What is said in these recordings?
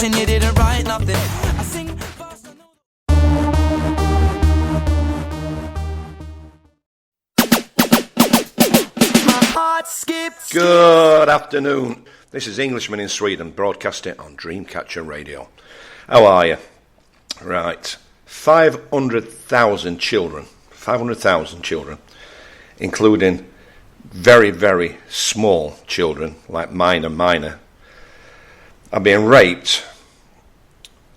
and you didn't write nothing. I sing fast, I know. My heart skips. Good afternoon. This is Englishman in Sweden, broadcasting on Dreamcatcher Radio. How are you? Right. 500,000 children, including very, very small children, like minor, are being raped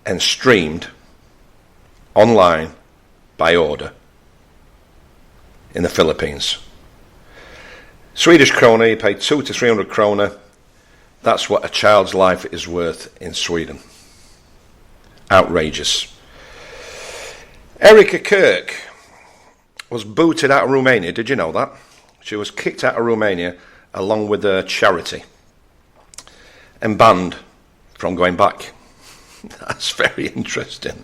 and streamed online by order in the Philippines. Swedish krona, you pay 200 to 300 krona. That's what a child's life is worth in Sweden. Outrageous. Erika Kirk was booted out of Romania. Did you know that? She was kicked out of Romania along with her charity and banned from going back. That's very interesting.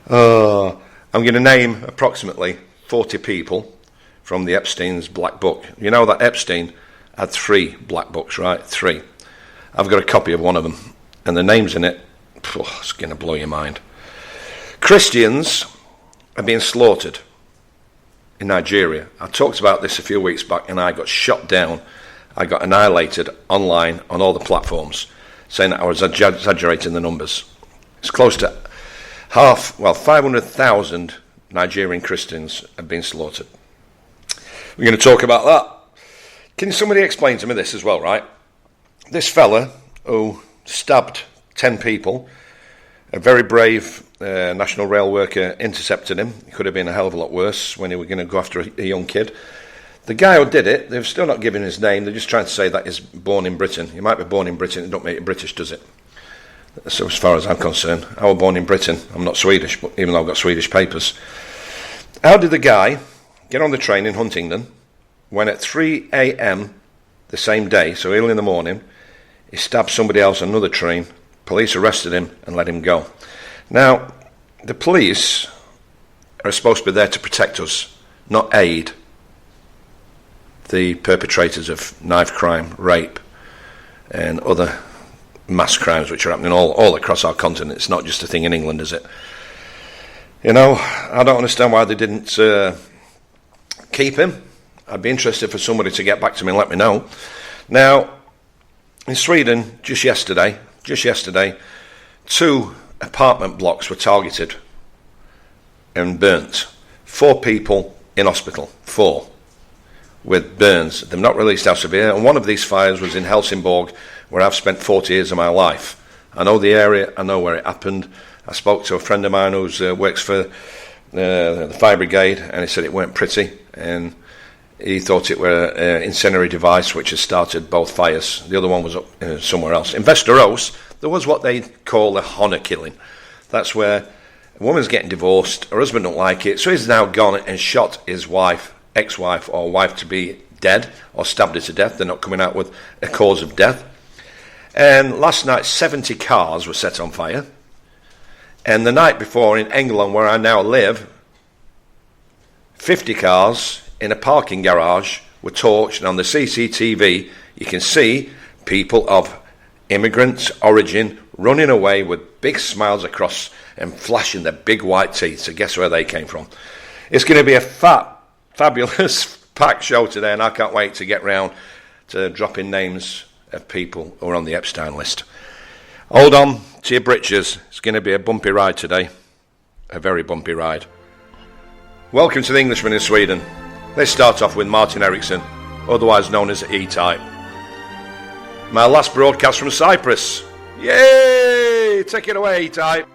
I'm going to name approximately 40 people from the Epstein's black book. You know that Epstein had 3 black books, right? 3. I've got a copy of one of them, and the names in it, it's going to blow your mind. Christians are being slaughtered in Nigeria. I talked about this a few weeks back, and I got shot down. I got annihilated online on all the platforms, saying that I was exaggerating the numbers. It's close to 500,000 Nigerian Christians have been slaughtered. We're going to talk about that. Can somebody explain to me this as well, right? This fella who stabbed 10 people, a very brave National Rail worker intercepted him. It could have been a hell of a lot worse when he was going to go after a young kid. The guy who did it, they've still not given his name. They're just trying to say that he's born in Britain. He might be born in Britain. It don't make it British, does it? So as far as I'm concerned, I was born in Britain. I'm not Swedish, but even though I've got Swedish papers. How did the guy get on the train in Huntingdon when at 3 a.m. the same day, so early in the morning, he stabbed somebody else on another train? Police arrested him and let him go. Now, the police are supposed to be there to protect us, not aid the perpetrators of knife crime, rape, and other mass crimes which are happening all across our continent. It's not just a thing in England, is it? You know, I don't understand why they didn't keep him. I'd be interested for somebody to get back to me and let me know. Now, in Sweden, just yesterday, 2 apartment blocks were targeted and burnt. 4 people in hospital, 4, with burns. They've not released how severe. And one of these fires was in Helsingborg, where I've spent 40 years of my life. I know the area, I know where it happened. I spoke to a friend of mine who works for the fire brigade, and he said it weren't pretty, and he thought it were an incendiary device which has started both fires. The other one was up somewhere else. In Västerås, there was what they call a honour killing. That's where a woman's getting divorced, her husband don't like it, so he's now gone and shot his wife, ex-wife or wife-to-be dead, or stabbed her to death. They're not coming out with a cause of death. And last night, 70 cars were set on fire. And the night before in England, where I now live, 50 cars in a parking garage were torched, and on the CCTV you can see people of immigrant origin running away with big smiles across and flashing their big white teeth. So guess where they came from? It's going to be a fabulous packed show today, and I can't wait to get round to dropping names of people who are on the Epstein list. Hold on to your britches. It's going to be a bumpy ride today, a very bumpy ride. Welcome to the Englishman in Sweden. Let's start off with Martin Eriksson, otherwise known as E-Type. My last broadcast from Cyprus. Yay! Take it away, E-Type.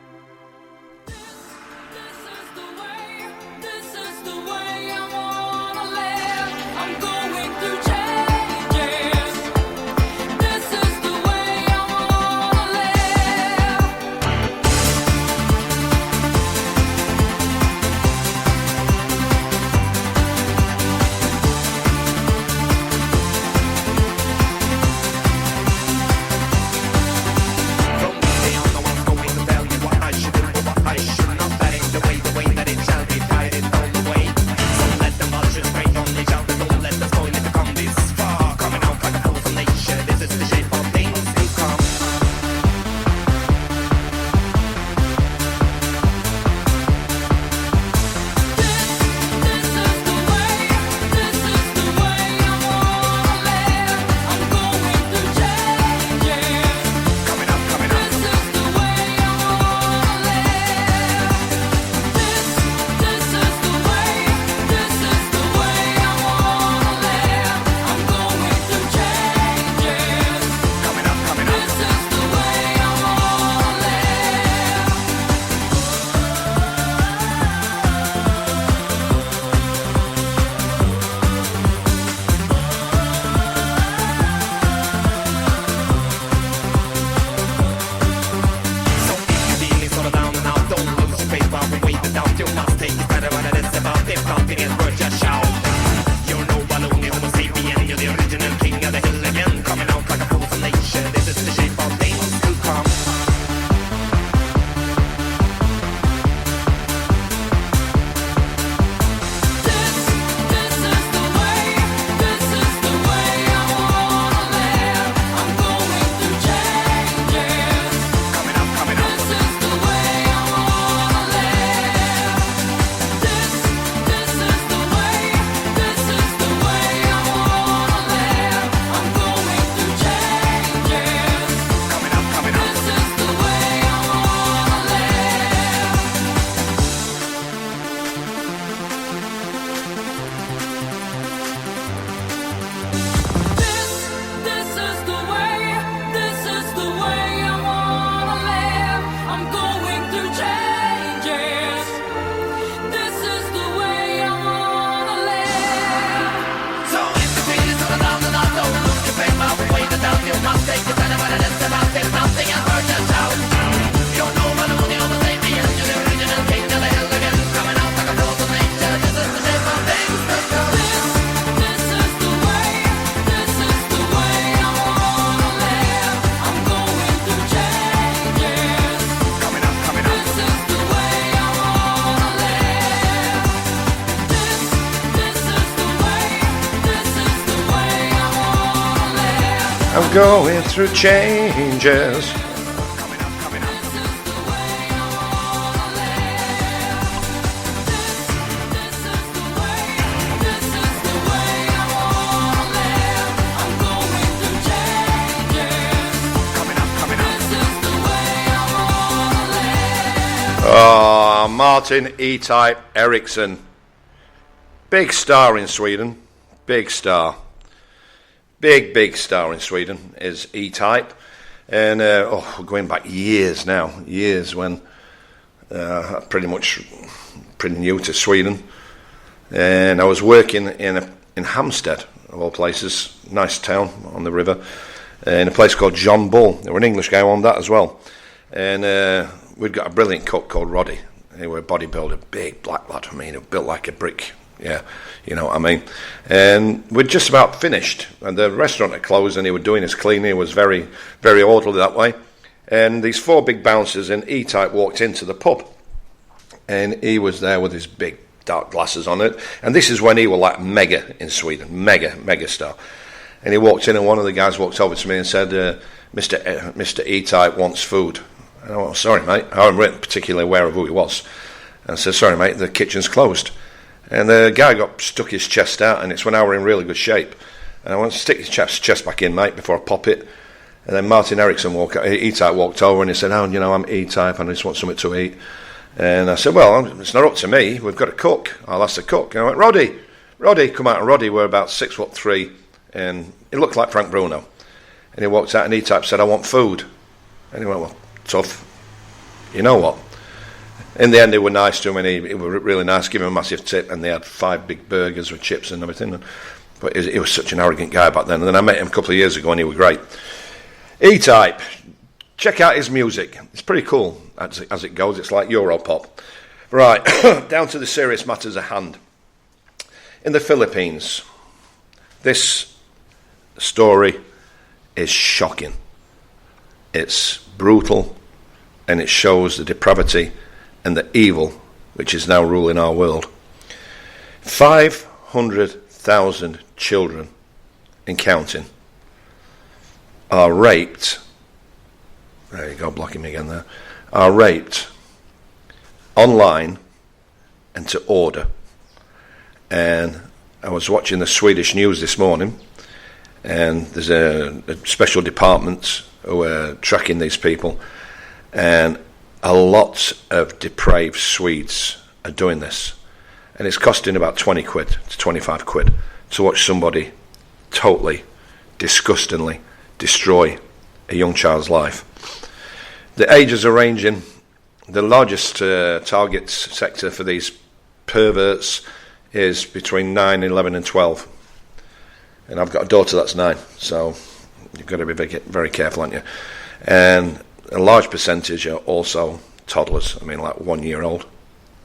going through changes. Oh, Martin E-Type Eriksson. Big star in Sweden. Big star. Big star in Sweden is E-Type. And we're going back years now. Years when pretty new to Sweden. And I was working in Hampstead, of all places. Nice town on the river. In a place called John Bull. There were an English guy on that as well. And we'd got a brilliant cook called Roddy. He was a bodybuilder, big black lad. I mean, he built like a brick. Yeah, you know what I mean. And we'd just about finished, and the restaurant had closed, and he was doing his cleaning. He was very, very orderly that way. And these four big bouncers and E-Type walked into the pub, and he was there with his big dark glasses on it. And this is when he was like mega in Sweden, mega star. And he walked in, and one of the guys walked over to me and said, Mr. E-Type wants food. And I went, oh, sorry, mate. I wasn't particularly aware of who he was. And I said, sorry, mate, the kitchen's closed. And the guy stuck his chest out, and it's when I were in really good shape. And I went to stick his chest back in, mate, before I pop it. And then Martin Eriksson E-Type walked over, and he said, oh, you know, I'm E-Type, and I just want something to eat. And I said, well, it's not up to me. We've got a cook. I'll ask the cook. And I went, Roddy, come out. And Roddy were about 6'3", and he looked like Frank Bruno. And he walked out, and E-Type said, I want food. And he went, well, tough. You know what? In the end, they were nice to him, and he was really nice, gave him a massive tip, and they had 5 big burgers with chips and everything. But he was such an arrogant guy back then. And then I met him a couple of years ago, and he was great. E-Type, check out his music. It's pretty cool as it goes. It's like Europop. Right, down to the serious matters at hand. In the Philippines, this story is shocking. It's brutal, and it shows the depravity and the evil which is now ruling our world. 500,000 children and counting are raped. There you go, blocking me again there. Are raped online and to order. And I was watching the Swedish news this morning, and there's a special department who are tracking these people, and a lot of depraved Swedes are doing this, and it's costing about 20 quid to 25 quid to watch somebody totally, disgustingly destroy a young child's life. The ages are ranging. The largest target sector for these perverts is between 9, 11 and 12. And I've got a daughter that's 9, so you've got to be very, very careful, haven't you? And a large percentage are also toddlers. I mean, like 1-year-old.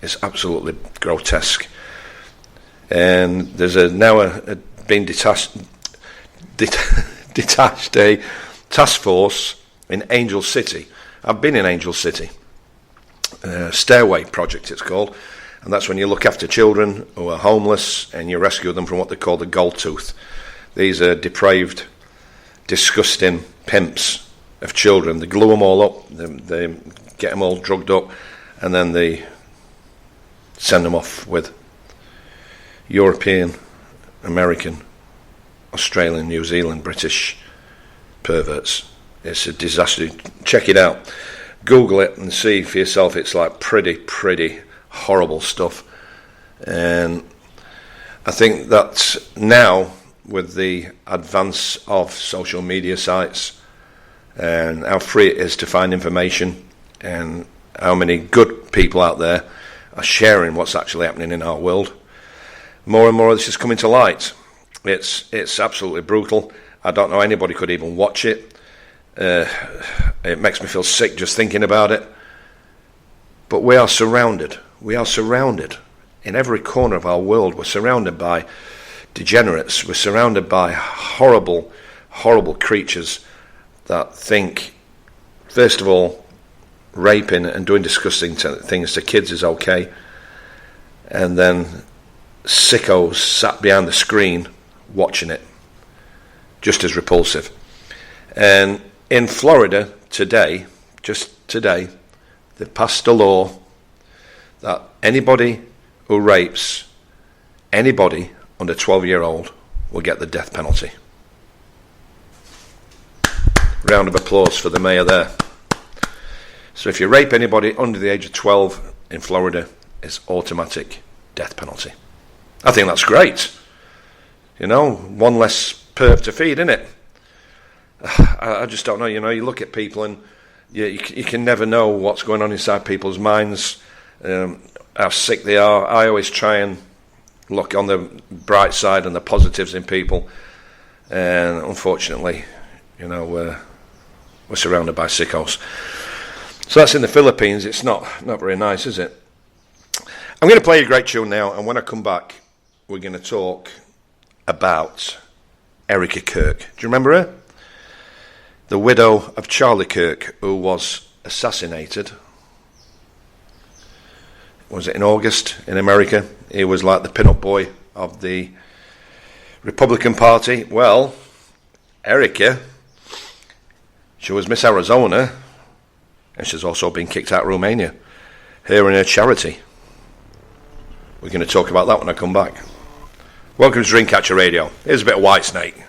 It's absolutely grotesque. And there's been detached a task force in Angel City. I've been in Angel City. Stairway Project, it's called. And that's when you look after children who are homeless and you rescue them from what they call the gold tooth. These are depraved, disgusting pimps of children. They glue them all up, they get them all drugged up, and then they send them off with European, American, Australian, New Zealand, British perverts. It's a disaster. Check it out. Google it and see for yourself. It's like pretty horrible stuff. And I think that now, with the advance of social media sites and how free it is to find information, and how many good people out there are sharing what's actually happening in our world, more and more of this is coming to light. It's absolutely brutal. I don't know anybody could even watch it. It makes me feel sick just thinking about it. But we are surrounded in every corner of our world. We're surrounded by degenerates. We're surrounded by horrible creatures that think, first of all, raping and doing disgusting things to kids is okay, and then sickos sat behind the screen watching it, just as repulsive. And in Florida today, just today, they passed a law that anybody who rapes anybody under 12-year-old will get the death penalty. Round of applause for the mayor there. So if you rape anybody under the age of 12 in Florida, it's automatic death penalty. I think that's great. You know, one less perp to feed, isn't it? I just don't know. You know, you look at people and you can never know what's going on inside people's minds, how sick they are. I always try and look on the bright side and the positives in people. And unfortunately, you know, we're surrounded by sickos. So that's in the Philippines. It's not very nice, is it? I'm going to play a great tune now, and when I come back, we're going to talk about Erica Kirk. Do you remember her? The widow of Charlie Kirk, who was assassinated. Was it in August in America? He was like the pin-up boy of the Republican Party. Well, Erica, she was Miss Arizona, and she's also been kicked out of Romania. Her and her charity. We're going to talk about that when I come back. Welcome to Dreamcatcher Radio. Here's a bit of Whitesnake.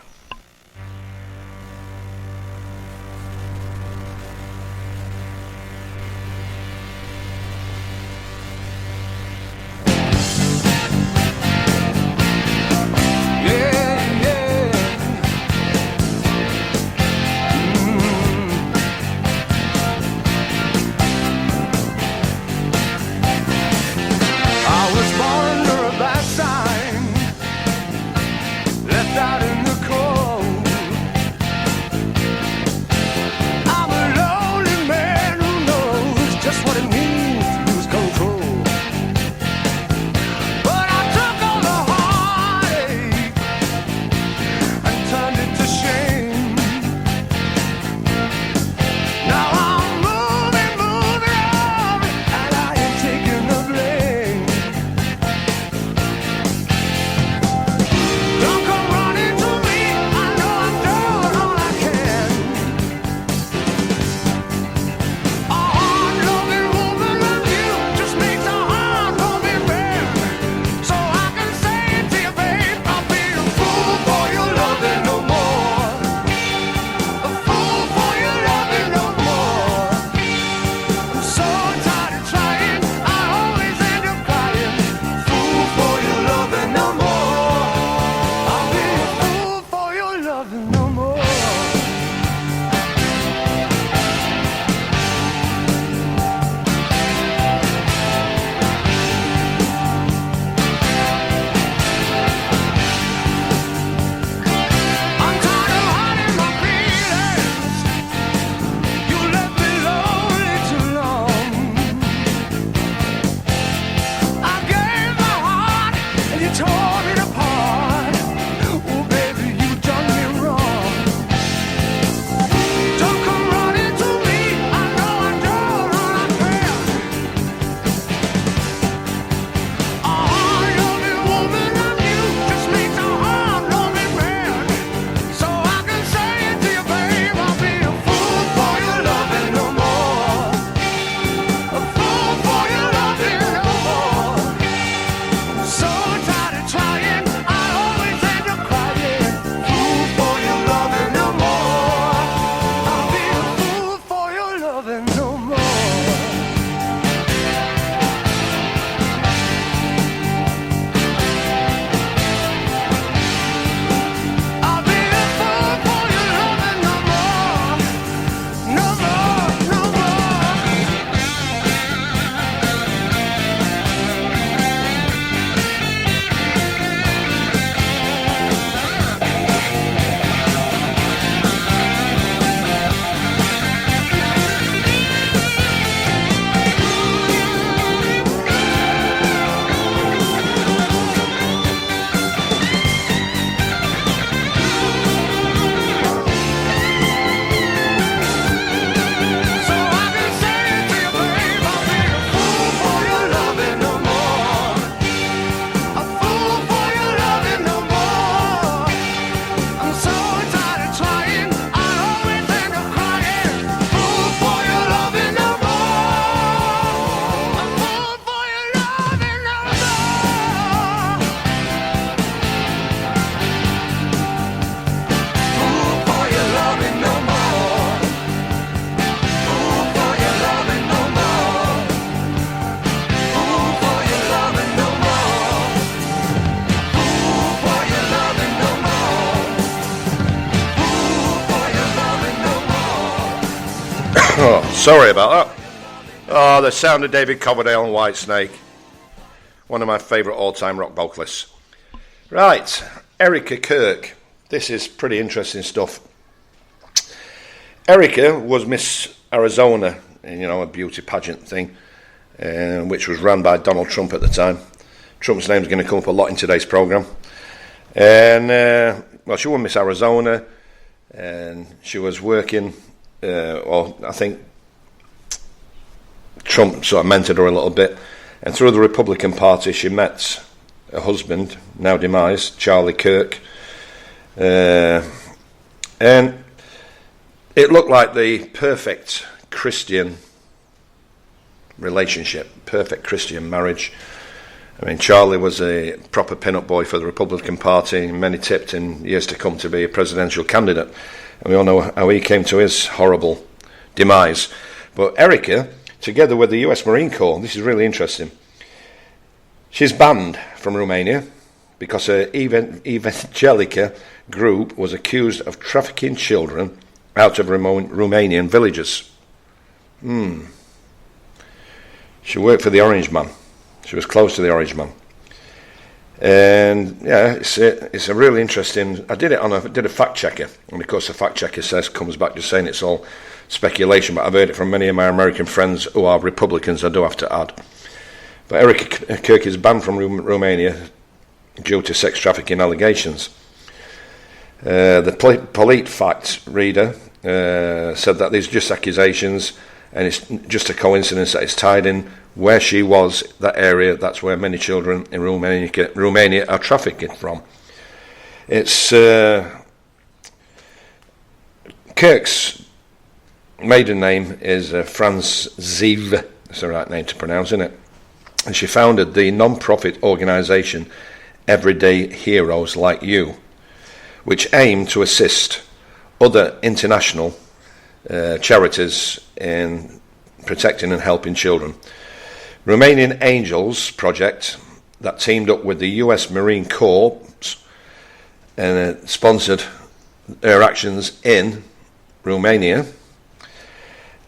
Sorry about that. Oh, the sound of David Coverdale and Whitesnake. One of my favourite all-time rock vocalists. Right, Erica Kirk. This is pretty interesting stuff. Erica was Miss Arizona, a beauty pageant thing, which was run by Donald Trump at the time. Trump's name's going to come up a lot in today's programme. And, she won Miss Arizona, and she was working, I think Trump sort of mentored her a little bit, and through the Republican Party she met her husband, now demised, Charlie Kirk, and it looked like the perfect Christian relationship, perfect Christian marriage. I mean, Charlie was a proper pin-up boy for the Republican Party, and many tipped in years to come to be a presidential candidate, and we all know how he came to his horrible demise. But Erica, together with the US Marine Corps, this is really interesting, she's banned from Romania because her Evangelica group was accused of trafficking children out of Romanian villages. She worked for the Orange Man. She was close to the Orange Man. And yeah, it's a really interesting. I did a fact checker, and of course the fact checker comes back just saying it's all speculation, but I've heard it from many of my American friends who are Republicans, I do have to add. But Erica Kirk is banned from Romania due to sex trafficking allegations. The Polite Fact reader said that these are just accusations, and it's just a coincidence that it's tied in where she was, that area, that's where many children in Romania are trafficked from. It's Kirk's maiden name is Franz Ziv, that's the right name to pronounce, isn't it? And she founded the non-profit organisation Everyday Heroes Like You, which aim to assist other international charities in protecting and helping children. Romanian Angels project that teamed up with the US Marine Corps and sponsored their actions in Romania.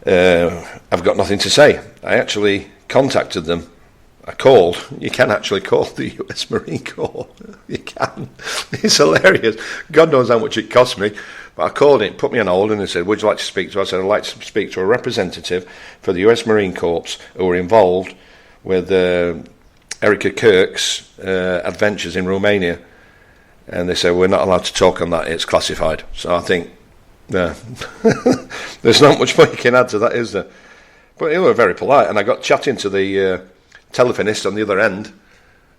I've got nothing to say. I actually contacted them. I called. You can actually call the US Marine Corps. You can. It's hilarious. God knows how much it cost me. But I called it, put me on hold, and they said, would you like to speak to us? I said, I'd like to speak to a representative for the US Marine Corps who were involved with Erica Kirk's adventures in Romania. And they said, we're not allowed to talk on that, it's classified. So I think, there's not much more you can add to that, is there? But they were very polite, and I got chatting to the telephonist on the other end,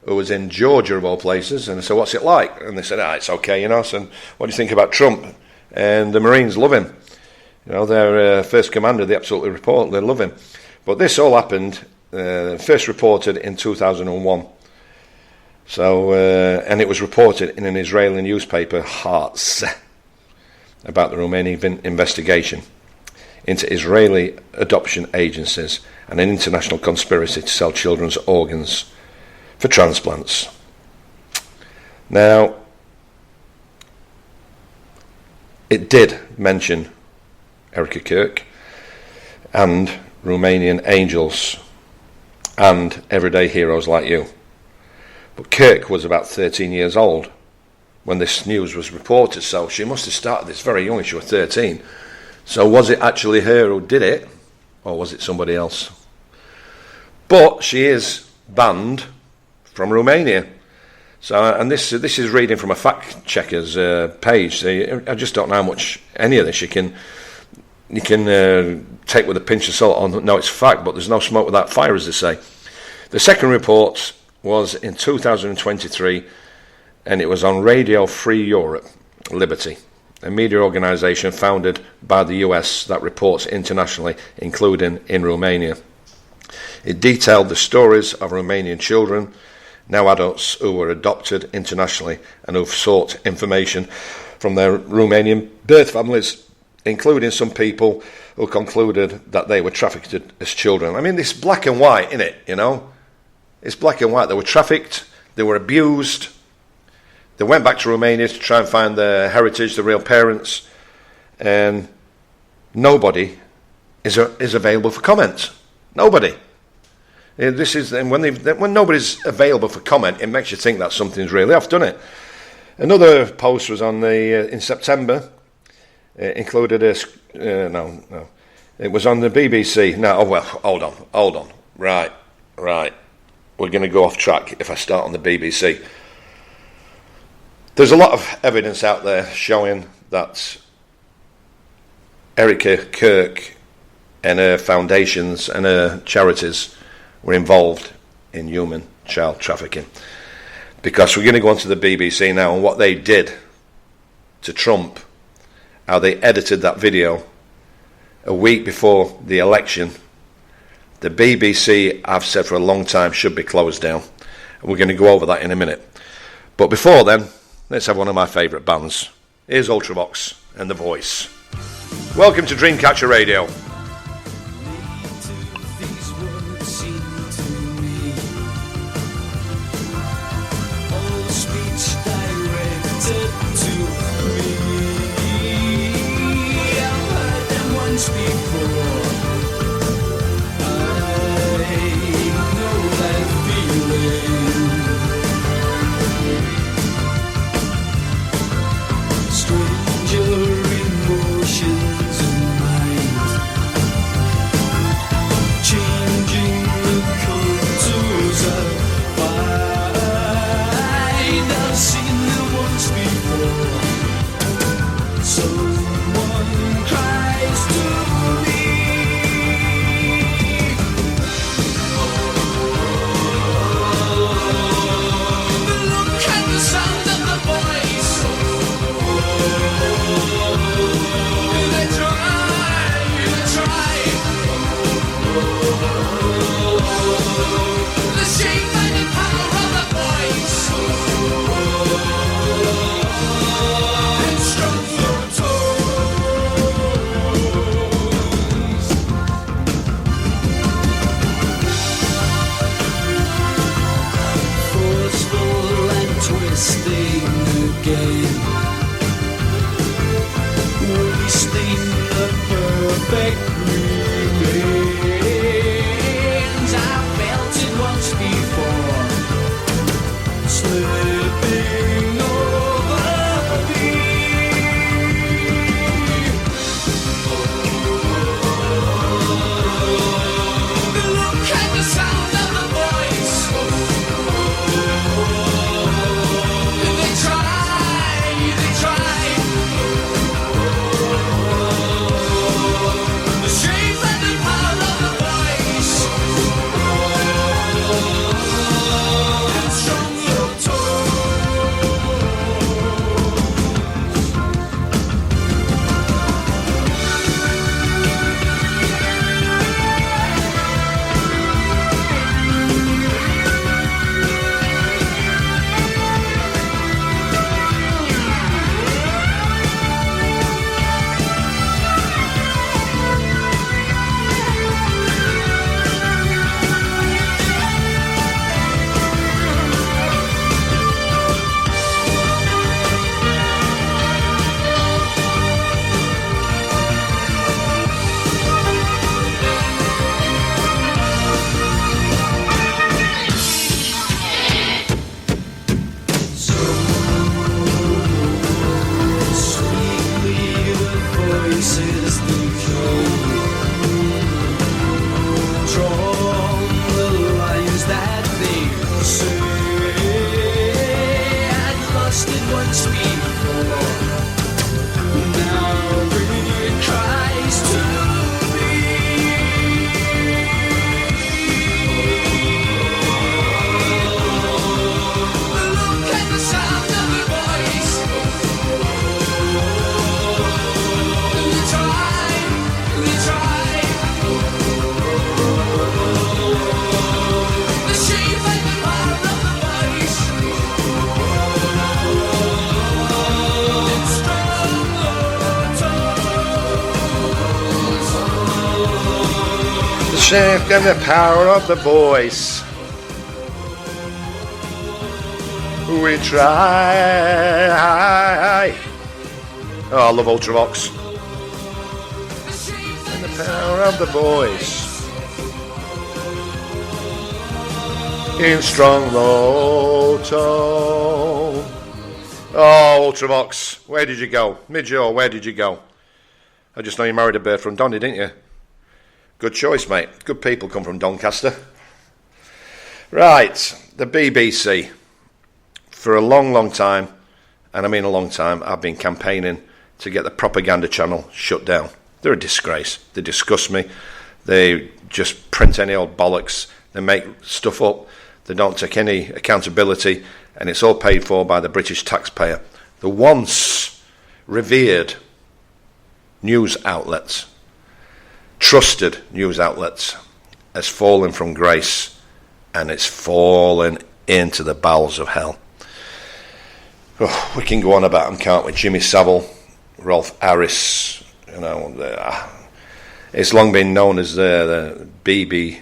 who was in Georgia of all places, and I said, what's it like? And they said, it's okay, So what do you think about Trump? And the Marines love him. Their first commander, they absolutely love him. But this all happened, first reported in 2001. So, and it was reported in an Israeli newspaper, Hearts, about the Romanian investigation into Israeli adoption agencies and an international conspiracy to sell children's organs for transplants. Now, it did mention Erica Kirk and Romanian Angels and Everyday Heroes Like You. But Kirk was about 13 years old when this news was reported, so she must have started this very young. She was 13. So was it actually her who did it, or was it somebody else? But she is banned from Romania. So, and this is reading from a fact checker's page. So I just don't know how much any of this you can take with a pinch of salt. On no, it's fact, but there's no smoke without fire, as they say. The second report was in 2023, and it was on Radio Free Europe, Liberty, a media organisation founded by the US that reports internationally, including in Romania. It detailed the stories of Romanian children, now adults, who were adopted internationally and who've sought information from their Romanian birth families, including some people who concluded that they were trafficked as children. I mean, it's black and white, isn't it? It's black and white. They were trafficked, they were abused, they went back to Romania to try and find their heritage, the real parents, and nobody is available for comment? Nobody. This is when nobody's available for comment, it makes you think that something's really off, doesn't it? Another post was on in September. It included a no. It was on the BBC. No, oh, well, hold on. Right. We're going to go off track if I start on the BBC. There's a lot of evidence out there showing that Erica Kirk and her foundations and her charities were involved in human child trafficking. Because we're going to go on to the BBC now and what they did to Trump, how they edited that video a week before the election. The BBC, I've said for a long time, should be closed down. And we're going to go over that in a minute. But before then, let's have one of my favourite bands. Here's Ultravox and The Voice. Welcome to Dreamcatcher Radio. strength and the power of the voice. We try. Oh, I love Ultravox. And the power of the voice. In strong low tone. Oh, Ultravox, where did you go? Midge-O, where did you go? I just know you married a bird from Donny, didn't you? Good choice, mate. Good people come from Doncaster. Right, the BBC. For a long, long time, and I mean a long time, I've been campaigning to get the propaganda channel shut down. They're a disgrace. They disgust me. They just print any old bollocks. They make stuff up. They don't take any accountability, and it's all paid for by the British taxpayer. The once revered news outlets, trusted news outlets, has fallen from grace, and it's fallen into the bowels of hell. Oh, we can go on about them, can't we? Jimmy Savile, Rolf Harris, it's long been known as the BBC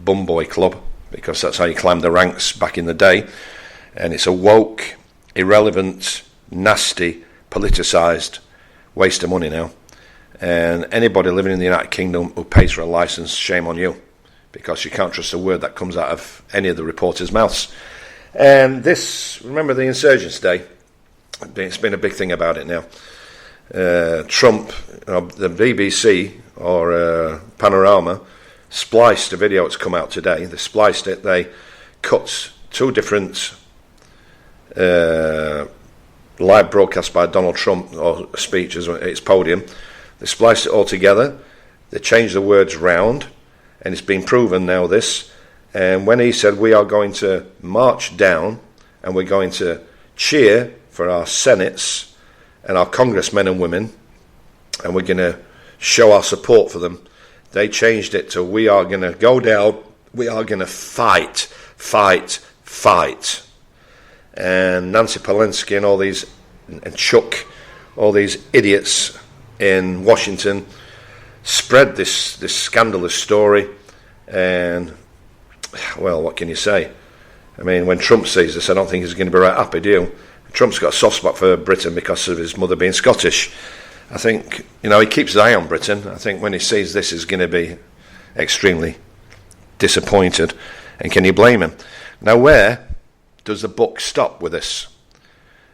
Bumboy Club, because that's how you climbed the ranks back in the day. And it's a woke, irrelevant, nasty, politicised waste of money now. And anybody living in the United Kingdom who pays for a licence, shame on you, because you can't trust a word that comes out of any of the reporters' mouths. And this, remember the Insurgents' Day? It's been a big thing about it now. Trump, the BBC or Panorama, spliced a video that's come out today. They spliced it. They cut two different live broadcasts by Donald Trump, or speeches at his podium. They spliced it all together. They changed the words round, and it's been proven now this. And when he said we are going to march down and we're going to cheer for our senates and our congressmen and women, and we're going to show our support for them, they changed it to we are going to go down, we are going to fight, fight, fight. And Nancy Pelosi and all these, and Chuck, all these idiots in Washington spread this scandalous story. And, well, what can you say? I mean, when Trump sees this, I don't think he's going to be right happy, do you? Trump's got a soft spot for Britain because of his mother being Scottish. I think, he keeps his eye on Britain. I think when he sees this, he's going to be extremely disappointed. And can you blame him? Now, where does the book stop with this?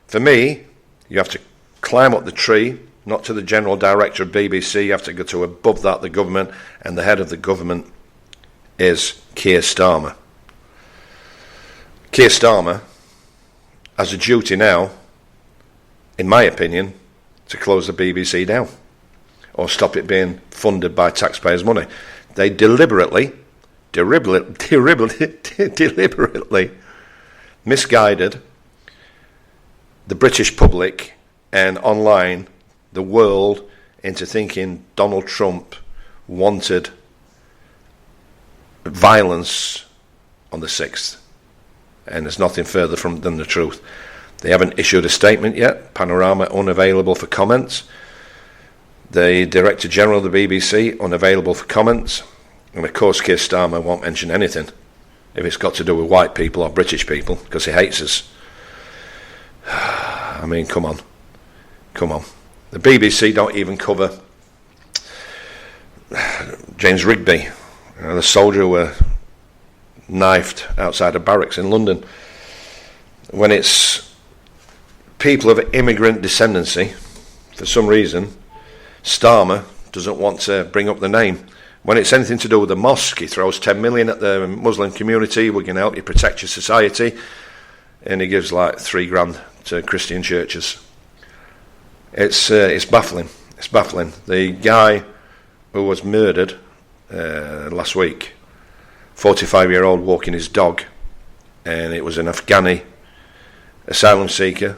For me, you have to climb up the tree, not to the general director of BBC. You have to go to above that, the government, and the head of the government is Keir Starmer. Keir Starmer has a duty now, in my opinion, to close the BBC down or stop it being funded by taxpayers' money. They deliberately misguided the British public and online, the world, into thinking Donald Trump wanted violence on the 6th. And there's nothing further than the truth. They haven't issued a statement yet. Panorama unavailable for comments. The Director General of the BBC unavailable for comments. And of course Keir Starmer won't mention anything if it's got to do with white people or British people, because he hates us. I mean, come on. The BBC don't even cover James Rigby, the soldier who were knifed outside of barracks in London. When it's people of immigrant descendancy, for some reason, Starmer doesn't want to bring up the name. When it's anything to do with the mosque, he throws 10 million at the Muslim community. We're going to help you protect your society. And he gives like $3,000 to Christian churches. It's baffling. It's baffling. The guy who was murdered last week, 45-year-old walking his dog, and it was an Afghani asylum seeker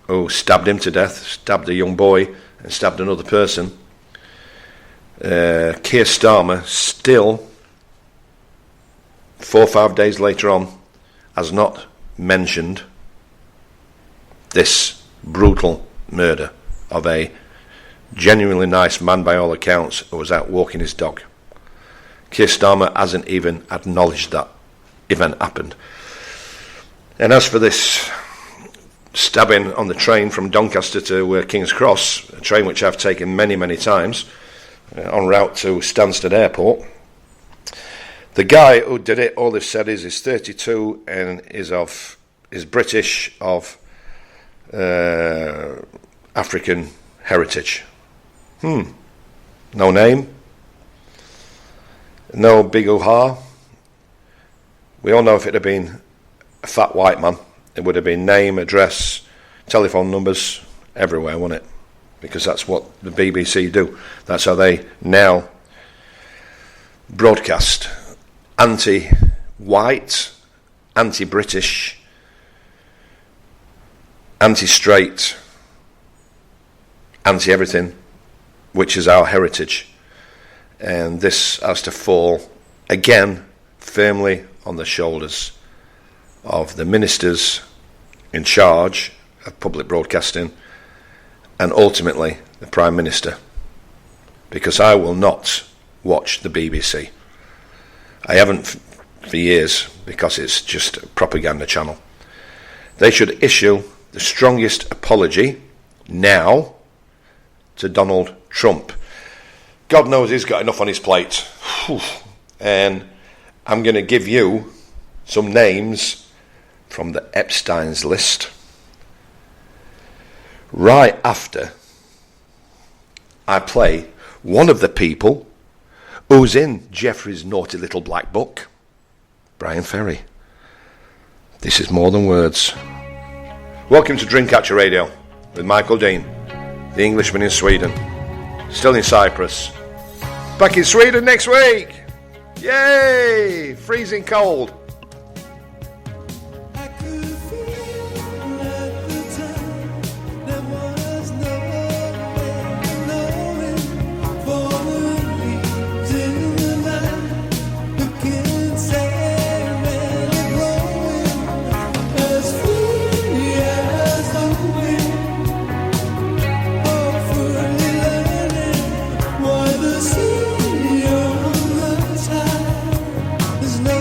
who stabbed him to death, stabbed a young boy and stabbed another person. Keir Starmer still, 4 or 5 days later on, has not mentioned this brutal murder of a genuinely nice man by all accounts who was out walking his dog. Keir Starmer hasn't even acknowledged that event happened. And as for this stabbing on the train from Doncaster to King's Cross, a train which I've taken many, many times, en route to Stansted Airport. The guy who did it, all they've said is he's 32 and is British of African heritage. No name, no big hoo-ha. We all know if it had been a fat white man, it would have been name, address, telephone numbers everywhere, wouldn't it? Because that's what the BBC do. That's how they now broadcast. Anti-white, anti-British, anti-straight, anti-everything, which is our heritage. And this has to fall, again, firmly on the shoulders of the ministers in charge of public broadcasting and ultimately the Prime Minister. Because I will not watch the BBC. I haven't for years because it's just a propaganda channel. They should issue the strongest apology now to Donald Trump. God knows he's got enough on his plate. And I'm going to give you some names from the Epstein's list right after I play one of the people who's in Jeffrey's naughty little black book, Brian Ferry. This is More Than Words. Welcome to Dreamcatcher Radio with Michael Dean, the Englishman in Sweden, still in Cyprus. Back in Sweden next week. Yay! Freezing cold. There's no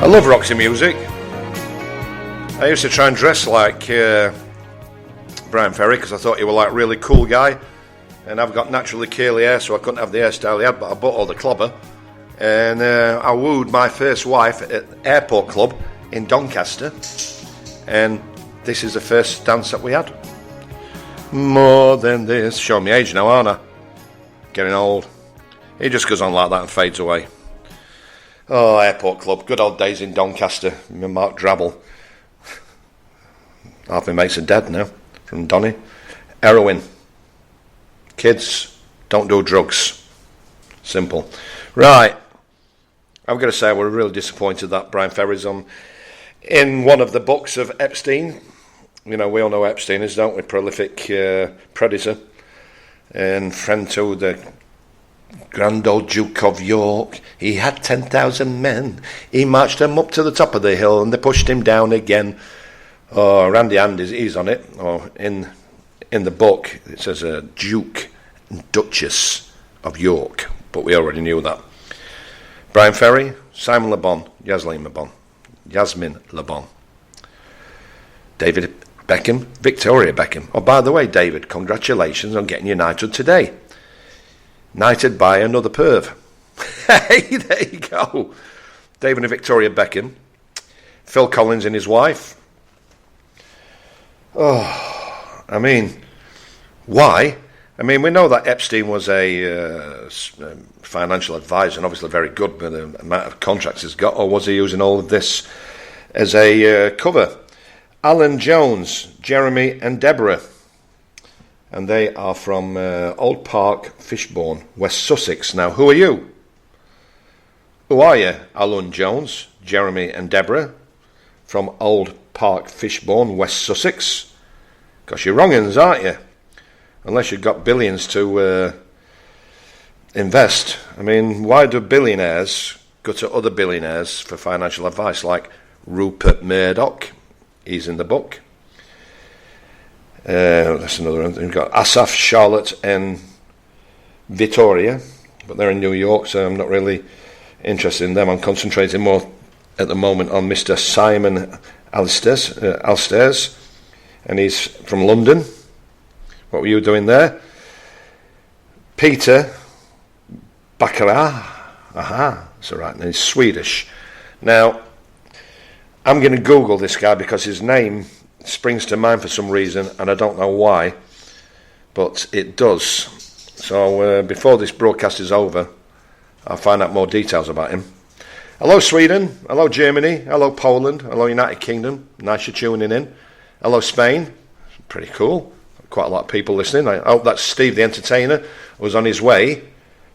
love Roxy music. I used to try and dress like Brian Ferry because I thought he was like a really cool guy, and I've got naturally curly hair, so I couldn't have the hairstyle he had, but I bought all the clobber, and I wooed my first wife at Airport Club in Doncaster, and this is the first dance that we had. More than this. Showing my age now, aren't I? Getting old. He just goes on like that and fades away. Oh, Airport Club, good old days in Doncaster. Mark Drabble. Half my mates are dead now, from Donny. Heroin. Kids, don't do drugs. Simple. Right. I'm going to say we're really disappointed that Brian Ferry's on in one of the books of Epstein. You know, we all know Epstein is, don't we? Prolific predator and friend to the Grand Old Duke of York. He had 10,000 men. He marched them up to the top of the hill and they pushed him down again. Oh, Randy Andes, he's on it. Or in the book, it says Duke and Duchess of York, but we already knew that. Brian Ferry, Simon Le Bon, Yasmin Le Bon, David Beckham, Victoria Beckham. Oh, by the way, David, congratulations on getting your knighthood today. Knighted by another perv. Hey, there you go. David and Victoria Beckham. Phil Collins and his wife. Oh, I mean, why? I mean, we know that Epstein was a financial advisor and obviously very good with the amount of contracts he's got, or was he using all of this as a cover? Alan Jones, Jeremy and Deborah. And they are from Old Park, Fishbourne, West Sussex. Now, who are you? Who are you, Alan Jones, Jeremy and Deborah, from Old Park, Fishbourne, West Sussex? Because you're wrong-uns, aren't you? Unless you've got billions to invest. I mean, why do billionaires go to other billionaires for financial advice, like Rupert Murdoch? He's in the book. That's another one. We've got Asaf, Charlotte and Vittoria, but they're in New York, so I'm not really interested in them. I'm concentrating more at the moment on Mr. Simon Alstairs, and he's from London. What were you doing there? Peter Baccarat. Aha, that's all right. And he's Swedish. Now, I'm going to Google this guy because his name springs to mind for some reason, and I don't know why, but it does. So before this broadcast is over, I'll find out more details about him. Hello Sweden, hello Germany, hello Poland, hello United Kingdom, nice you're tuning in. Hello Spain, pretty cool, quite a lot of people listening. I hope that Steve the Entertainer was on his way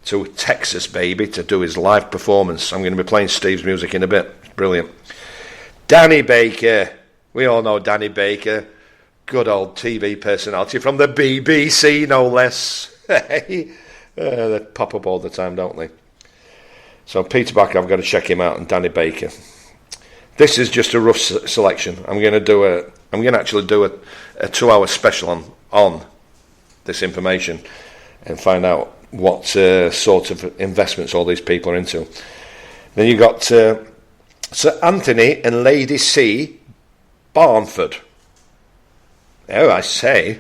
to Texas, baby, to do his live performance. I'm going to be playing Steve's music in a bit, brilliant. Danny Baker, we all know Danny Baker, good old TV personality from the BBC, no less. They pop up all the time, don't they? So Peter Backer, I've got to check him out, and Danny Baker. This is just a rough selection. I'm going to actually do a 2-hour special on this information and find out what sort of investments all these people are into. Then you got Sir Anthony and Lady C. Barnford. Oh, I say.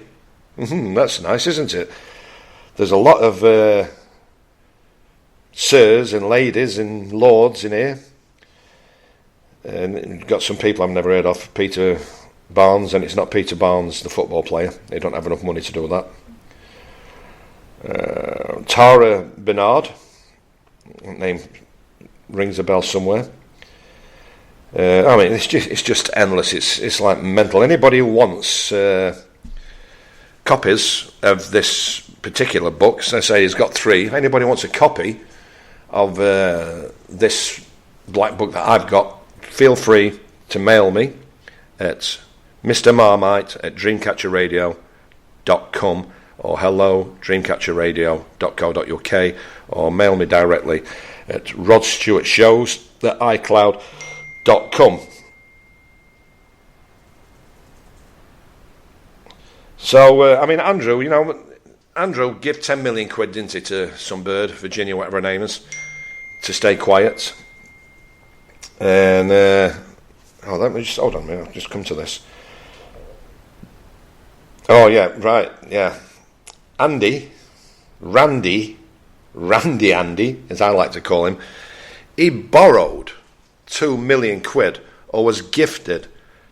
That's nice, isn't it? There's a lot of sirs and ladies and lords in here. And you've got some people I've never heard of. Peter Barnes, and it's not Peter Barnes, the football player. They don't have enough money to do that. Tara Bernard. Name rings a bell somewhere. I mean, it's just endless. It's like mental. Anybody who wants copies of this particular book, so say he's got 3. Anybody wants a copy of this black book that I've got, feel free to mail me at Mr. Marmite at dreamcatcherradio.com or hello dreamcatcherradio.co.uk, or mail me directly at Rod Stewart Shows at iCloud.com. So, I mean, Andrew gave 10 million quid, didn't he, to some bird, Virginia, whatever her name is, to stay quiet. And, let me just, hold on a minute, I'll just come to this. Oh, yeah, right, yeah. Randy, Andy, as I like to call him, he borrowed 2 million quid, or was gifted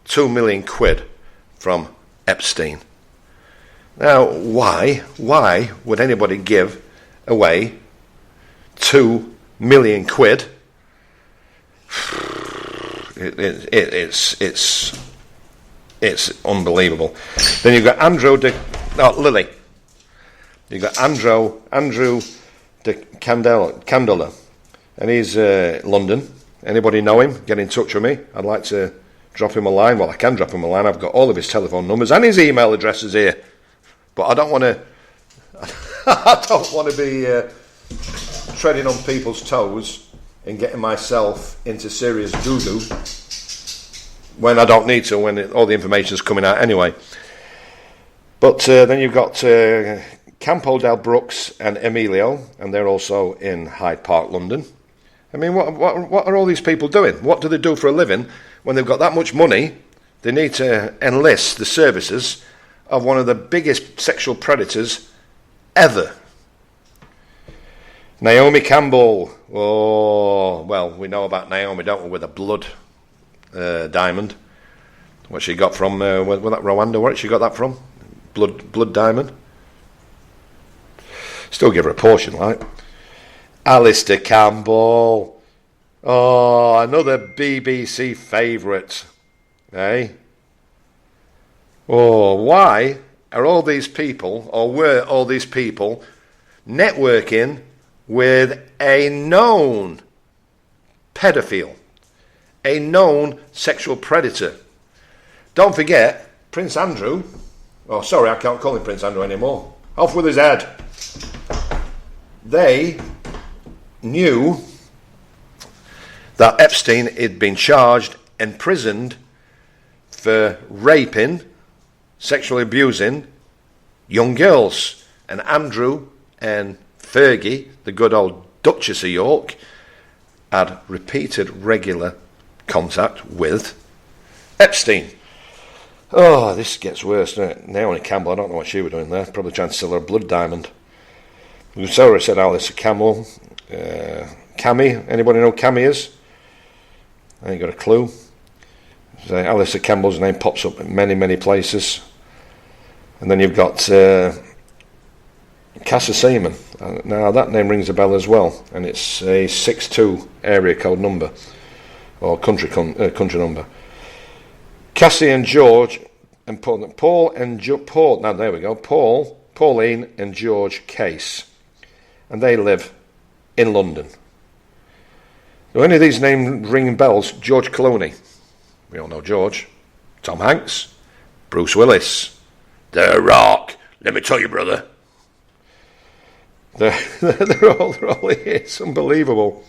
2 million quid from Epstein. Now, why would anybody give away 2 million quid? It's unbelievable. Then you've got Lily. You've got Andrew de Candela, and he's London. Anybody know him? Get in touch with me. I'd like to drop him a line. Well, I can drop him a line. I've got all of his telephone numbers and his email addresses here. But I don't want to. I don't want to be treading on people's toes and getting myself into serious doo-doo when I don't need to, when all the information is coming out anyway. But then you've got Campo del Brooks and Emilio, and they're also in Hyde Park, London. I mean, what are all these people doing? What do they do for a living when they've got that much money? They need to enlist the services of one of the biggest sexual predators ever. Naomi Campbell. Oh, well, we know about Naomi, don't we, with a blood diamond. What she got from, was that Rwanda? Where she got that from? Blood diamond. Still give her a portion, like. Alistair Campbell. Oh, another BBC favourite. Eh? Oh, why are all these people, or were all these people, networking with a known pedophile, a known sexual predator? Don't forget, Prince Andrew. Oh, sorry, I can't call him Prince Andrew anymore. Off with his head. They knew that Epstein had been charged, imprisoned for raping, sexually abusing young girls. And Andrew and Fergie, the good old Duchess of York, had repeated regular contact with Epstein. Oh, this gets worse, doesn't it? Naomi Campbell, I don't know what she was doing there. Probably trying to sell her a blood diamond. Sarah said Alistair Campbell. Cammy, anybody know who Cammy is? I ain't got a clue. So Alistair Campbell's name pops up in many, many places. And then you've got Casa Seaman. Now that name rings a bell as well, and it's a 62 area code number, or country number. Cassie and George and Paul and Paul. Now there we go. Pauline and George Case, and they live in London. Do any of these names ring bells? George Clooney, we all know George. Tom Hanks, Bruce Willis, The Rock. Let me tell you, brother. They're all here. It's unbelievable.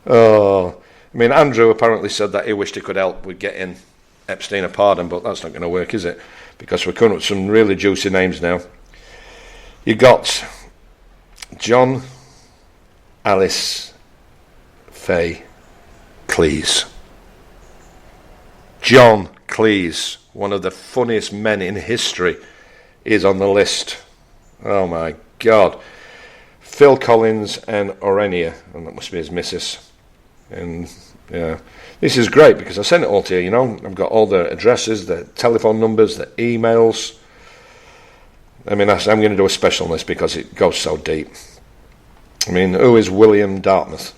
Oh, I mean, Andrew apparently said that he wished he could help with getting Epstein a pardon, but that's not going to work, is it? Because we're coming up with some really juicy names now. You got John Alice Faye Cleese. John Cleese, one of the funniest men in history, is on the list. Oh my God. Phil Collins and Orenia, and that must be his missus. And yeah, this is great because I sent it all to you, you know. I've got all the addresses, the telephone numbers, the emails. I mean, I'm going to do a special on this because it goes so deep. I mean, who is William Dartmouth?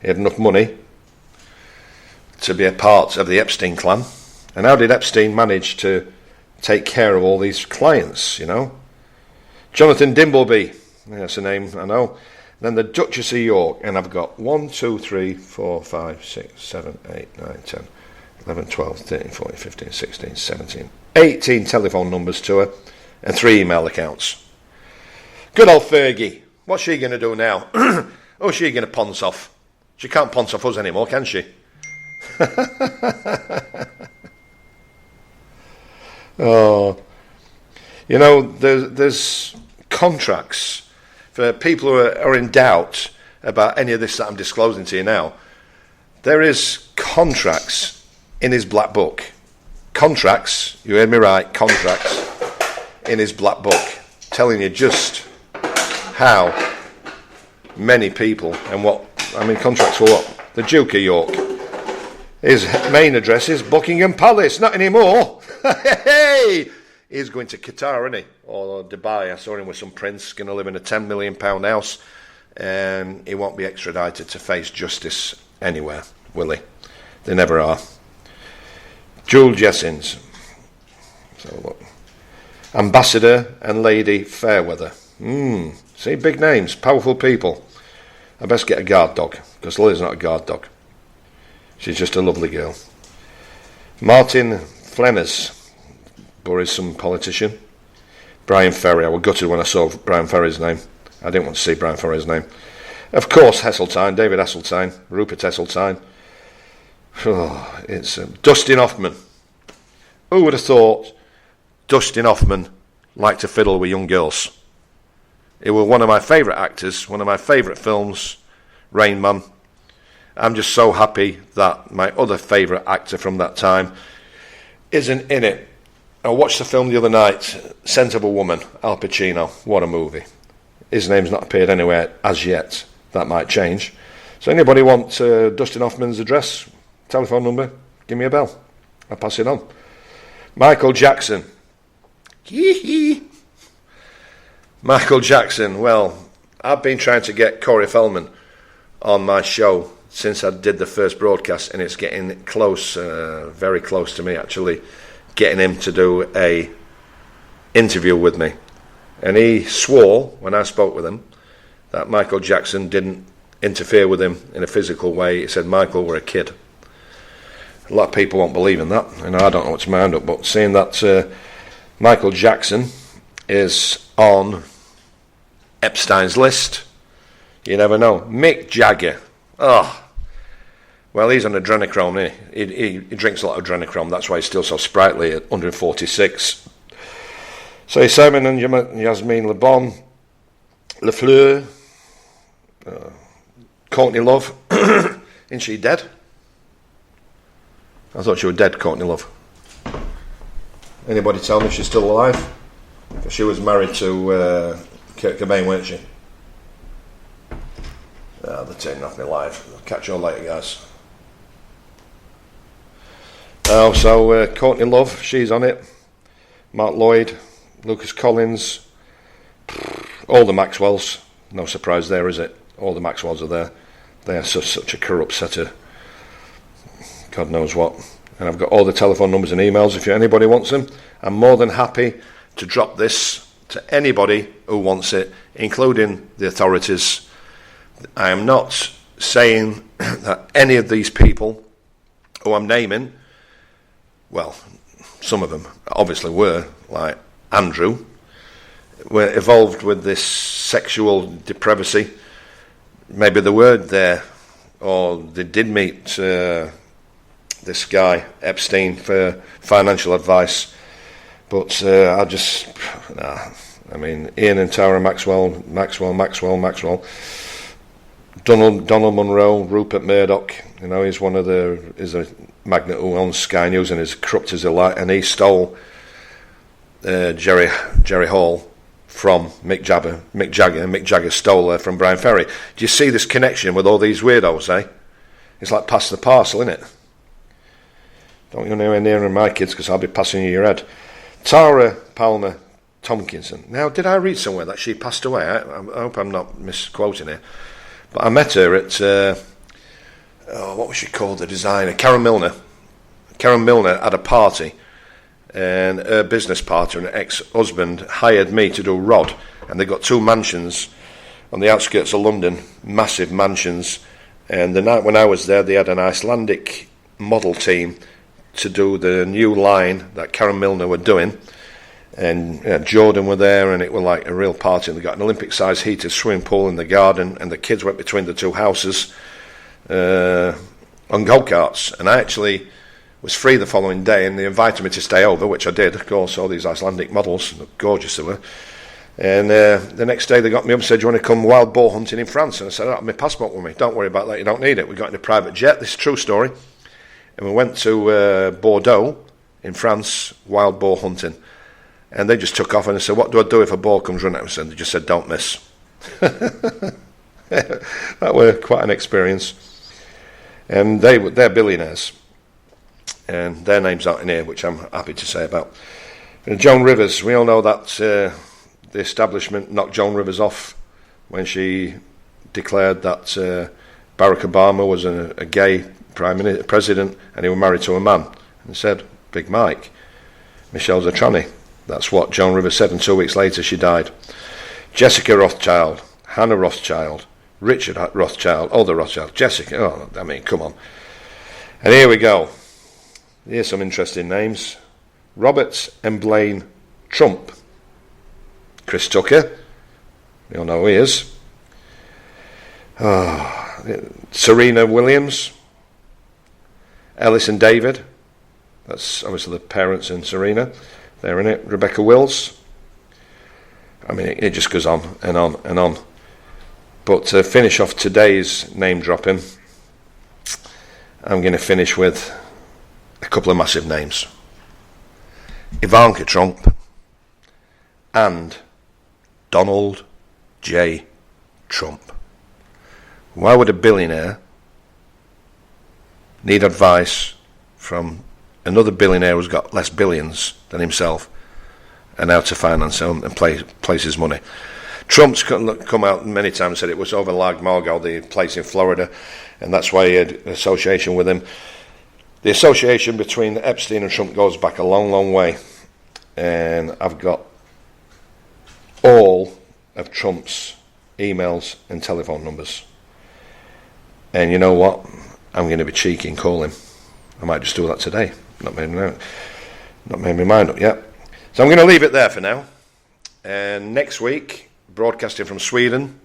He had enough money to be a part of the Epstein clan. And how did Epstein manage to take care of all these clients, you know? Jonathan Dimbleby, that's a name I know. Then the Duchess of York, and I've got 1, 2, 3, 4, 5, 6, 7, 8, 9, 10, 11, 12, 13, 14, 15, 16, 17, 18 telephone numbers to her, and 3 email accounts. Good old Fergie. What's she going to do now? Who's she going to ponce off? She can't ponce off us anymore, can she? Oh, you know, there's contracts for people who are in doubt about any of this that I'm disclosing to you now. there is contracts in his black book. Contracts, you heard me right, contracts in his black book, telling you just how many people and what, contracts for what? The Duke of York. His main address is Buckingham Palace, not anymore. Hey! He's going to Qatar, isn't he? Or Dubai. I saw him with some prince, going to live in a £10 million house, and he won't be extradited to face justice anywhere, will he? They never are. Jules Jessens. So look. Ambassador and Lady Fairweather. See, big names, powerful people. I best get a guard dog, because Lily's not a guard dog. She's just a lovely girl. Martin Flenners. Burism politician. Brian Ferry. I was gutted when I saw Brian Ferry's name. I didn't want to see Brian Ferry's name. Of course, Heseltine, David Heseltine, Rupert Heseltine. Oh, it's Dustin Hoffman. Who would have thought Dustin Hoffman liked to fiddle with young girls? He was one of my favourite actors, one of my favourite films, Rain Man. I'm just so happy that my other favourite actor from that time isn't in it. I watched the film the other night, Scent of a Woman, Al Pacino. What a movie. His name's not appeared anywhere as yet. That might change. So anybody want Dustin Hoffman's address, telephone number, give me a bell. I'll pass it on. Michael Jackson. Michael Jackson. Well, I've been trying to get Corey Feldman on my show since I did the first broadcast, and it's getting close, very close to me actually, getting him to do a interview with me. And he swore, when I spoke with him, that Michael Jackson didn't interfere with him in a physical way. He said Michael were a kid. A lot of people won't believe in that, and I don't know what's mind up, but seeing that Michael Jackson is on Epstein's list, you never know. Mick Jagger. Well, he's on adrenochrome, isn't he? He drinks a lot of adrenochrome, that's why he's still so sprightly at 146. So Simon and Yasmin Le Bon, Le Fleur, Courtney Love. Isn't she dead? I thought she was dead, Courtney Love. Anybody tell me she's still alive? She was married to Kurt Cobain, weren't she? They're taking off me live. I'll catch you all later, guys. So Courtney Love, she's on it. Mark Lloyd, Lucas Collins, all the Maxwells. No surprise there, is it? All the Maxwells are there. They are such a corrupt set of God knows what. And I've got all the telephone numbers and emails if anybody wants them. I'm more than happy to drop this to anybody who wants it, including the authorities. I am not saying that any of these people who I'm naming, well, some of them obviously were, like Andrew, were involved with this sexual depravity. Maybe they were there, or they did meet this guy, Epstein, for financial advice. But Ian and Tara Maxwell, Donald Munro, Rupert Murdoch, he's he's a magnate who owns Sky News and is corrupt as a light, and he stole Jerry Hall from Mick Jagger. Mick Jagger stole her from Brian Ferry. Do you see this connection with all these weirdos, eh? It's like pass the parcel, isn't it? Don't go anywhere near my kids, because I'll be passing you your head. Tara Palmer Tomkinson. Now, did I read somewhere that she passed away? I hope I'm not misquoting it. But I met her at, what was she called, the designer? Karen Milner. Karen Milner had a party, and her business partner, an ex-husband, hired me to do Rod, and they got two mansions on the outskirts of London, massive mansions, and the night when I was there, they had an Icelandic model team to do the new line that Karen Milner were doing, and Jordan were there, and it was like a real party, and they got an Olympic-sized heated swimming pool in the garden, and the kids went between the two houses on go-karts, and I actually was free the following day, and they invited me to stay over, which I did. Of course, all these Icelandic models, gorgeous they were, And the next day they got me up and said, "Do you want to come wild boar hunting in France?" And I said, "I have my passport with me. Don't worry about that. You don't need it." We got in a private jet. This is a true story. And we went to Bordeaux in France, wild boar hunting. And they just took off and I said, "What do I do if a boar comes running at us?" And they just said, "Don't miss." That was quite an experience. And they're billionaires. And their name's out in here, which I'm happy to say about. And Joan Rivers, we all know that the establishment knocked Joan Rivers off when she declared that Barack Obama was a gay president and he was married to a man. And said, "Big Mike, Michelle Zatrani." That's what Joan Rivers said, and 2 weeks later she died. Jessica Rothschild, Hannah Rothschild, Richard Rothschild, all the Rothschild, Jessica, oh, I mean, come on. And here we go. Here's some interesting names. Robert and Blaine Trump. Chris Tucker, we all know who he is. Serena Williams. Ellis and David. That's obviously the parents and Serena. They're in it. Rebecca Wills. I mean, it just goes on and on and on. But to finish off today's name dropping, I'm going to finish with a couple of massive names. Ivanka Trump and Donald J. Trump. Why would a billionaire need advice from another billionaire who's got less billions than himself and how to finance him and place his money? Trump's come out many times and said it was over Lag Margo, the place in Florida, and that's why he had an association with him. The association between Epstein and Trump goes back a long, long way, and I've got all of Trump's emails and telephone numbers. And you know what? I'm going to be cheeky and call him. I might just do that today. Not made my mind up yet. So I'm going to leave it there for now. And next week, broadcasting from Sweden,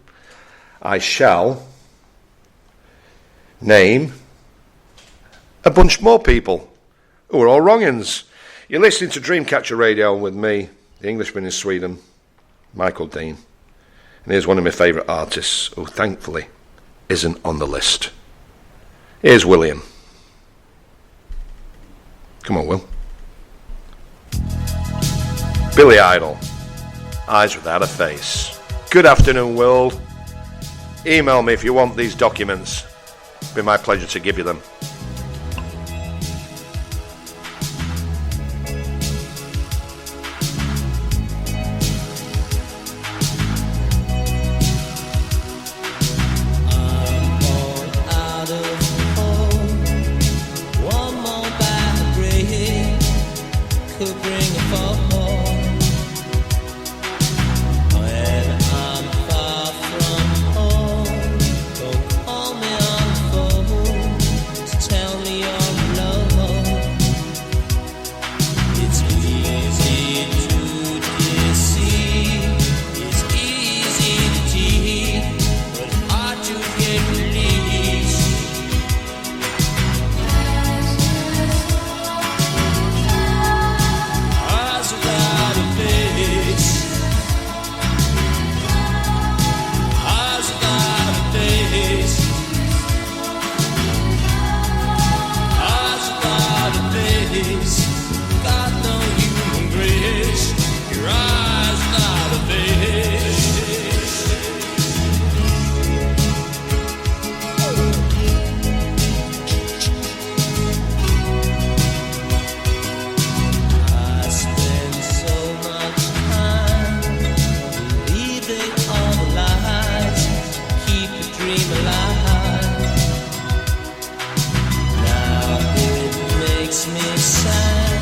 I shall name a bunch more people who are all wrongins. You're listening to Dreamcatcher Radio with me, the Englishman in Sweden, Michael Dean. And here's one of my favourite artists who thankfully isn't on the list. Here's William. Come on, Will. Billy Idol, Eyes Without a Face. Good afternoon, world. Email me if you want these documents. It'll be my pleasure to give you them. Now it makes me sad.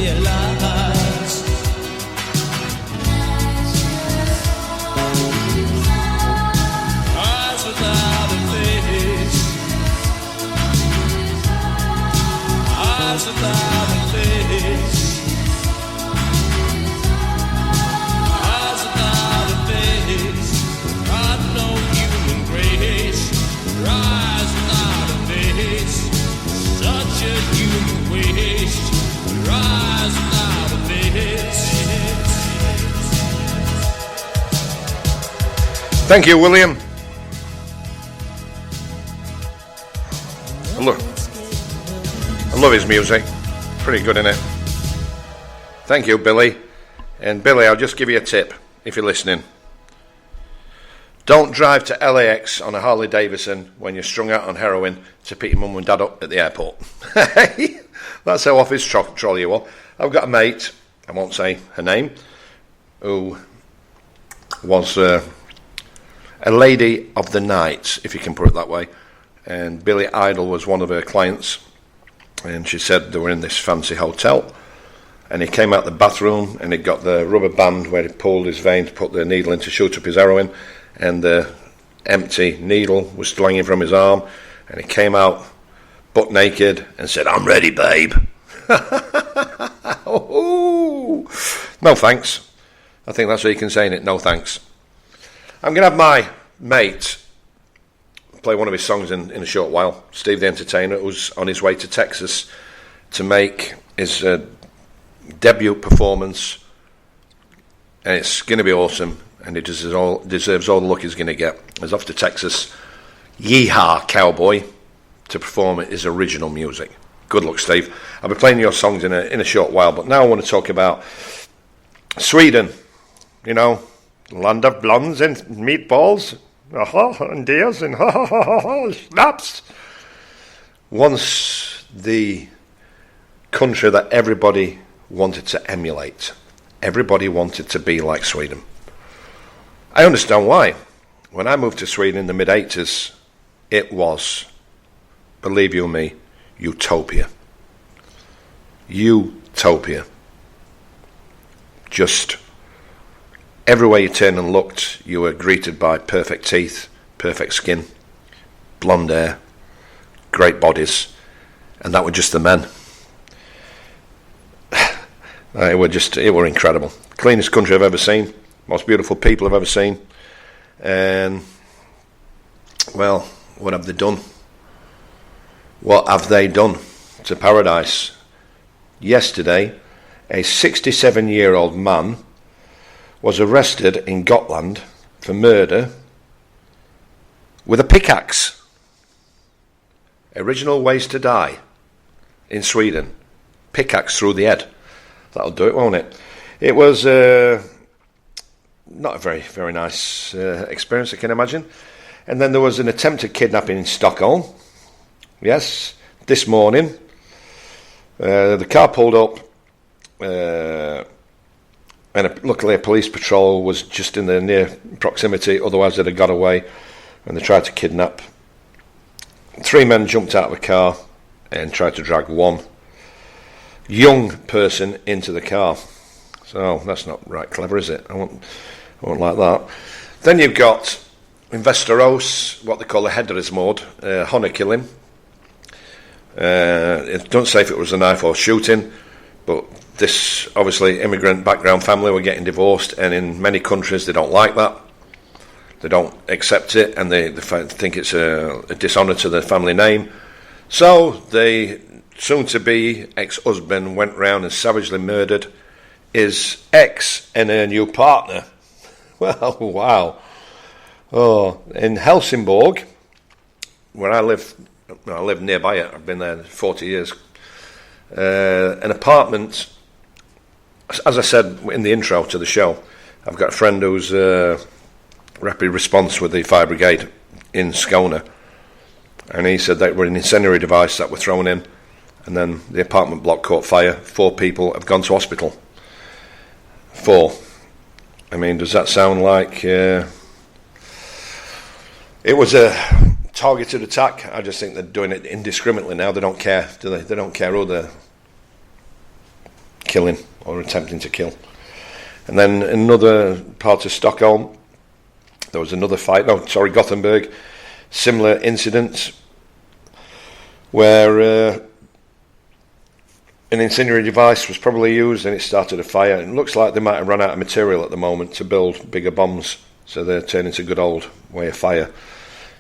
realize. Eyes without a face. Eyes without a face. Eyes without a face. Got no human grace. Eyes without a face. Such a human waste. Eyes without a face. Thank you, William. I love his music. Pretty good, isn't it? Thank you, Billy. And Billy, I'll just give you a tip if you're listening. Don't drive to LAX on a Harley Davidson when you're strung out on heroin to pick your mum and dad up at the airport. That's how off his trolley you are. I've got a mate, I won't say her name, who was a lady of the night, if you can put it that way. And Billy Idol was one of her clients. And she said they were in this fancy hotel. And he came out the bathroom and he got the rubber band where he pulled his vein to put the needle in to shoot up his heroin. And the empty needle was still hanging from his arm. And he came out butt naked and said, "I'm ready, babe." Oh, no thanks. I think that's what you can say in it, no thanks. I'm going to have my mate play one of his songs in a short while. Steve the Entertainer, who's on his way to Texas to make his debut performance. And it's going to be awesome. And he deserves all the luck he's going to get. He's off to Texas. Yeehaw, cowboy, to perform his original music. Good luck, Steve. I'll be playing your songs in a short while, but now I want to talk about Sweden. You know, land of blondes and meatballs, and deers and snaps. Once the country that everybody wanted to emulate. Everybody wanted to be like Sweden. I understand why. When I moved to Sweden in the mid-80s, it was, believe you me, utopia. Utopia. Just everywhere you turned and looked, you were greeted by perfect teeth, perfect skin, blonde hair, great bodies, and that were just the men. It were incredible. Cleanest country I've ever seen, most beautiful people I've ever seen, and well, what have they done? What have they done to paradise? Yesterday, a 67-year-old man was arrested in Gotland for murder with a pickaxe. Original ways to die in Sweden. Pickaxe through the head. That'll do it, won't it? It was not a very, very nice experience, I can imagine. And then there was an attempted kidnapping in Stockholm. Yes, this morning. The car pulled up, and luckily a police patrol was just in the near proximity, otherwise they'd have got away, and they tried to kidnap. 3 men jumped out of the car and tried to drag one young person into the car. So that's not right clever, is it? I won't like that. Then you've got in Västerås, what they call a hairdresser mode, honour killing. It don't say if it was a knife or shooting, but this obviously immigrant background family were getting divorced, and in many countries they don't like that. They don't accept it, and they think it's a dishonour to the family name. So the soon-to-be ex-husband went round and savagely murdered his ex and her new partner. Well, wow. Oh, in Helsingborg, where I live nearby it, I've been there 40 years, an apartment, as I said in the intro to the show, I've got a friend who's rapid response with the fire brigade in Skåne, and he said that were an incendiary device that were thrown in, and then the apartment block caught fire. 4 people have gone to hospital. 4. I mean, does that sound like it was a targeted attack? I just think they're doing it indiscriminately now. They don't care, do they? They don't care who they're killing or attempting to kill. And then in another part of Stockholm, there was another fight. Gothenburg, similar incident where an incendiary device was probably used and it started a fire. It looks like they might have run out of material at the moment to build bigger bombs, so they're turning to good old way of fire.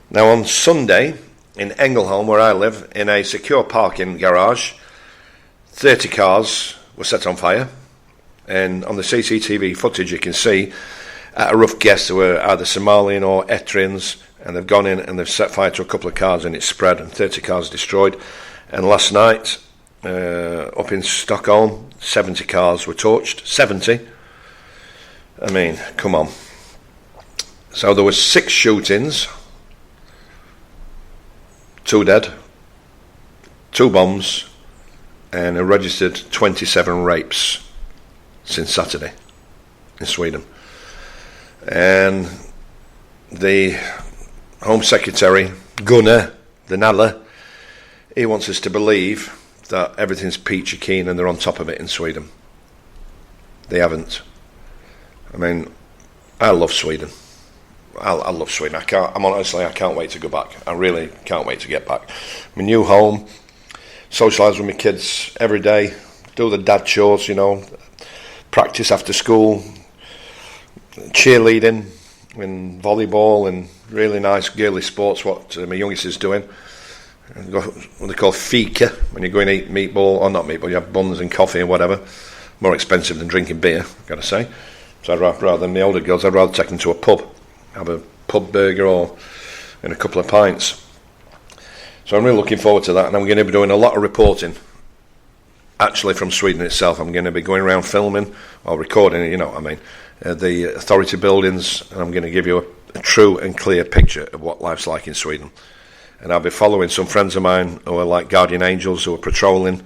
Now on Sunday, in Ängelholm, where I live, in a secure parking garage, 30 cars were set on fire, and on the CCTV footage you can see, at a rough guess, there were either Somalian or Eritreans, and they've gone in and they've set fire to a couple of cars and it's spread, and 30 cars destroyed. And last night, up in Stockholm, 70 cars were torched. 70. I mean, come on. So there were 6 shootings, 2 dead, 2 bombs, and a registered 27 rapes since Saturday in Sweden. And the Home Secretary, Gunnar, the Nalle, he wants us to believe that everything's peachy keen and they're on top of it in Sweden. They haven't. I mean, I love Sweden. I love Sweden. I can't wait to go back. I really can't wait to get back. My new home, socialise with my kids every day, do the dad chores, practice after school, cheerleading and volleyball and really nice girly sports, what my youngest is doing. What they call fika, when you go and eat meatball, or not meatball, you have buns and coffee and whatever. More expensive than drinking beer, I've got to say. So rather than the older girls, I'd rather take them to a pub, have a pub burger or and a couple of pints. So I'm really looking forward to that, and I'm going to be doing a lot of reporting, actually from Sweden itself. I'm going to be going around filming or recording, the authority buildings, and I'm going to give you a true and clear picture of what life's like in Sweden. And I'll be following some friends of mine who are like guardian angels who are patrolling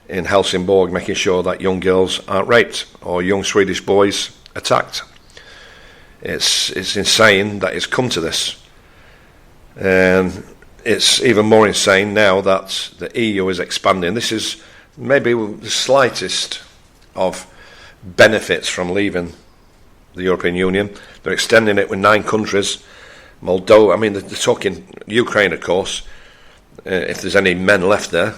in Helsingborg, making sure that young girls aren't raped or young Swedish boys attacked. It's insane that it's come to this. And it's even more insane now that the EU is expanding. This is maybe the slightest of benefits from leaving the European Union. They're extending it with 9 countries. Moldova, they're talking Ukraine, of course, if there's any men left there,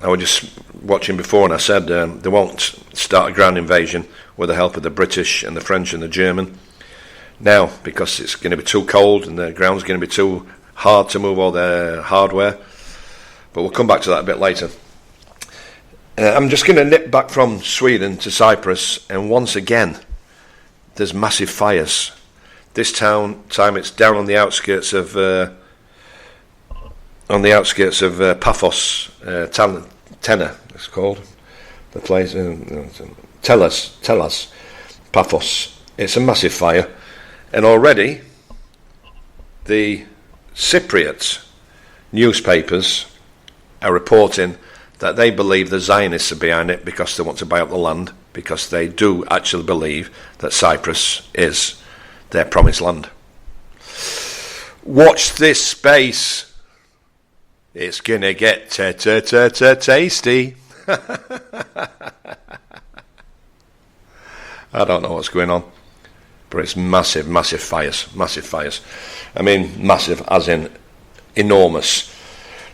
I was just watching before and I said they won't start a ground invasion with the help of the British and the French and the German now, because it's going to be too cold and the ground's going to be too hard to move all their hardware. But we'll come back to that a bit later. I'm just going to nip back from Sweden to Cyprus, and once again there's massive fires. This time it's down on the outskirts of Paphos, Tena, it's called the place. Tell us, Paphos. It's a massive fire, and already the Cypriot newspapers are reporting that they believe the Zionists are behind it because they want to buy up the land, because they do actually believe that Cyprus is their promised land. Watch this space. It's gonna get tasty. I don't know what's going on, but it's massive fires. Massive as in enormous.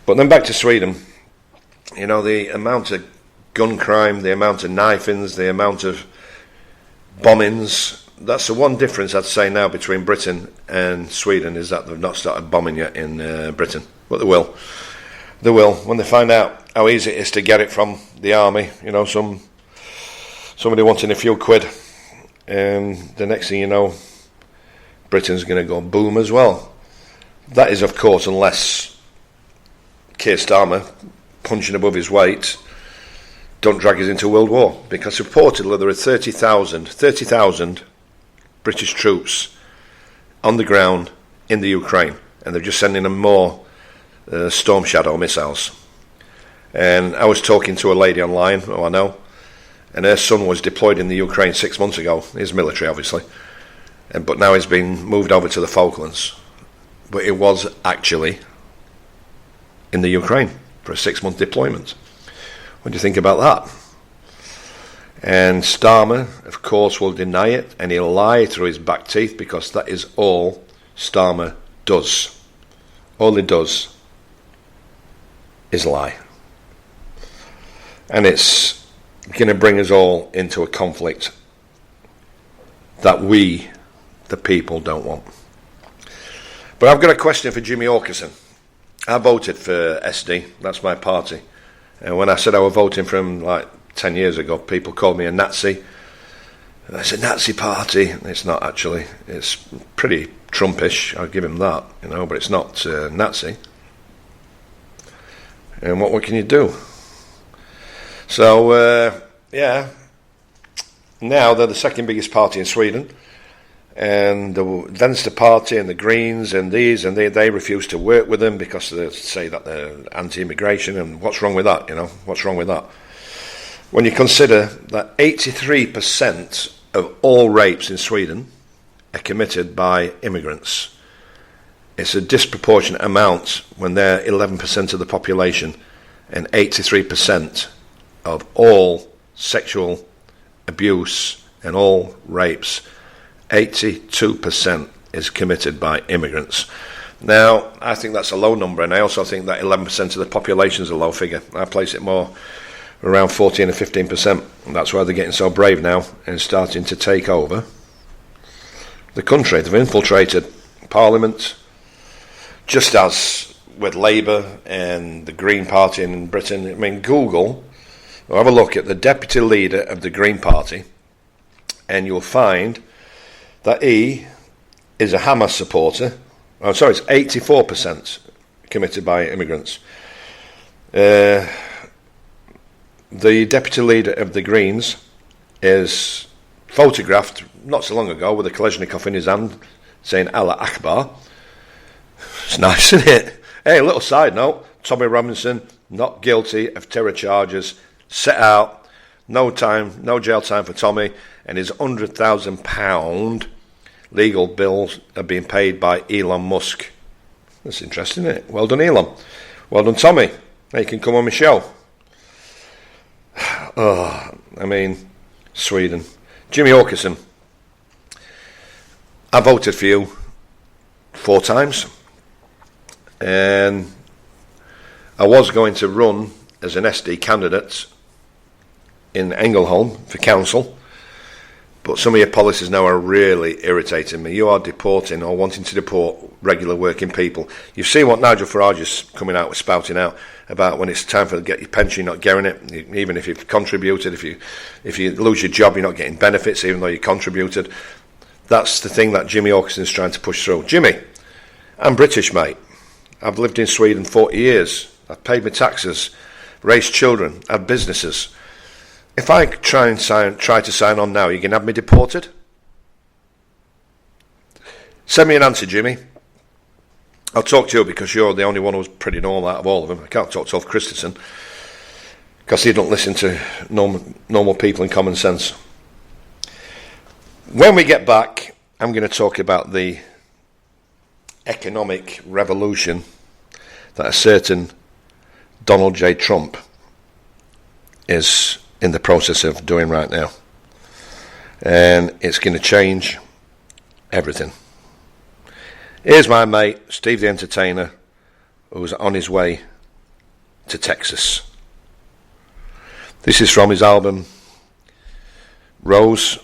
But then back to Sweden. The amount of gun crime, the amount of knifings, the amount of bombings. That's the one difference I'd say now between Britain and Sweden, is that they've not started bombing yet in Britain. But they will. They will, when they find out how easy it is to get it from the army. Somebody wanting a few quid, and the next thing you know, Britain's going to go boom as well. That is, of course, unless Keir Starmer, punching above his weight, don't drag us into a world war. Because reportedly there are 30,000 British troops on the ground in the Ukraine, and they're just sending them more Storm Shadow missiles. And I was talking to a lady online who I know, and her son was deployed in the Ukraine 6 months ago. He's military, obviously, but now he's been moved over to the Falklands. But it was actually in the Ukraine for a 6-month deployment. What do you think about that? And Starmer, of course, will deny it, and he'll lie through his back teeth, because that is all Starmer does. All he does is lie. And it's going to bring us all into a conflict that we, the people, don't want. But I've got a question for Jimmy Åkesson. I voted for SD, that's my party. And when I said I was voting for him like 10 years ago, people called me a Nazi. And it's a Nazi party. It's not actually. It's pretty Trumpish, I'll give him that, but it's not Nazi. And what can you do? So, now they're the second biggest party in Sweden. And the Vänster Party and the Greens and these, and they refuse to work with them because they say that they're anti-immigration. And what's wrong with that, What's wrong with that? When you consider that 83% of all rapes in Sweden are committed by immigrants, it's a disproportionate amount when they're 11% of the population, and 83% of all sexual abuse and all rapes, 82% is committed by immigrants. Now, I think that's a low number, and I also think that 11% of the population is a low figure. I place it more around 14 or 15%. And that's why they're getting so brave now and starting to take over the country. They've infiltrated Parliament, just as with Labour and the Green Party in Britain. I mean, Google, or have a look at the deputy leader of the Green Party, and you'll find that he is a Hamas supporter. Oh, sorry, it's 84% committed by immigrants. The deputy leader of the Greens is photographed not so long ago with a Kalashnikov in his hand saying Allah Akbar. It's nice, isn't it? Hey, a little side note, Tommy Robinson, not guilty of terror charges, set out, no jail time for Tommy, and his £100,000 legal bills are being paid by Elon Musk. That's interesting, isn't it? Well done, Elon. Well done, Tommy. Now you can come on my show. Sweden. Jimmy Åkesson, I voted for you 4 times, and I was going to run as an SD candidate in Ängelholm for council, but some of your policies now are really irritating me. You are deporting or wanting to deport regular working people. You've seen what Nigel Farage is coming out with, spouting out about when it's time for to get your pension, you're not getting it, even if you've contributed. If you lose your job, you're not getting benefits, even though you contributed. That's the thing that Jimmy Åkesson is trying to push through. Jimmy, I'm British, mate. I've lived in Sweden 40 years. I've paid my taxes, raised children, had businesses. If I try to sign on now, you can have me deported? Send me an answer, Jimmy. I'll talk to you because you're the only one who's pretty normal out of all of them. I can't talk to Ulf Christensen because he don't listen to normal people and common sense. When we get back, I'm going to talk about the economic revolution that a certain Donald J. Trump is in the process of doing right now. And it's going to change everything. Here's my mate, Steve the Entertainer, who's on his way to Texas. This is from his album, Rose.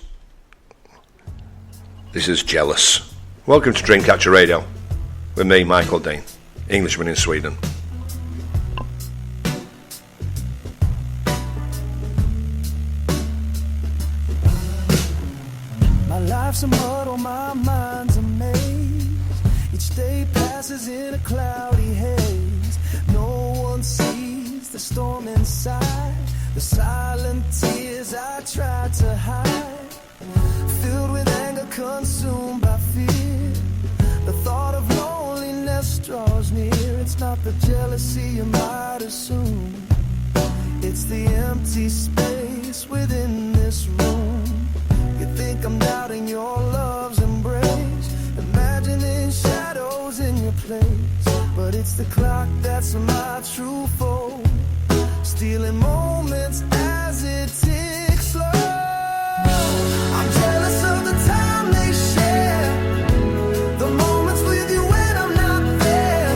This is Jealous. Welcome to Dreamcatcher Radio with me, Michael Dean, Englishman in Sweden. My life's a muddle, my mind's a maze. Each day passes in a cloudy haze. No one sees the storm inside, the silent tears I tried to hide. Filled with anger, consumed by fear. The thought of loneliness draws near. It's not the jealousy you might assume. It's the empty space within this room. You think I'm doubting your love's embrace, imagining shadows in your place. But it's the clock that's my true foe. stealing moments as it ticks slow. I'm jealous of the time they share, the moments with you when I'm not there.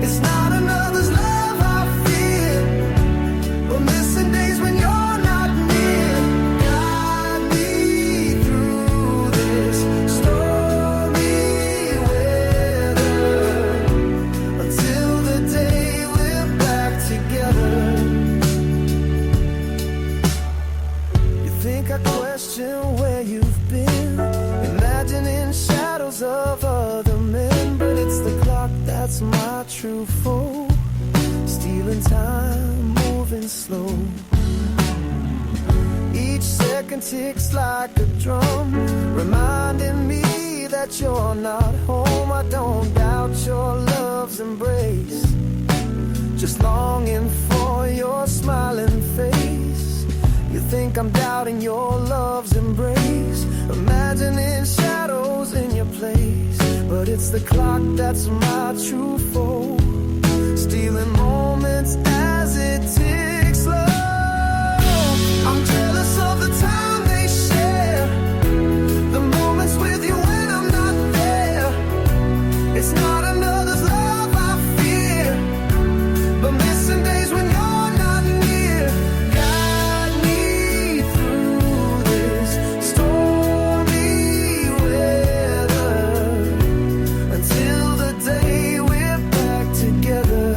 It's not another's love I fear, but missing days when you're not near. Guide me through this stormy weather until the day we're back together. You think I question where you've been, imagining shadows of other men, but it's the clock that's my true foe, stealing time, moving slow. Each second ticks like a drum, reminding me that you're not home. I don't doubt your love's embrace, just longing for your smiling face. You think I'm doubting your love's embrace, imagining shadows in your place, but it's the clock that's my true foe, stealing moments as it ticks slow. I'm jealous of the time they share, the moments with you when I'm not there. It's not another's love I fear, but missing days when you're not near. Guide me through this stormy weather until the day we're back together.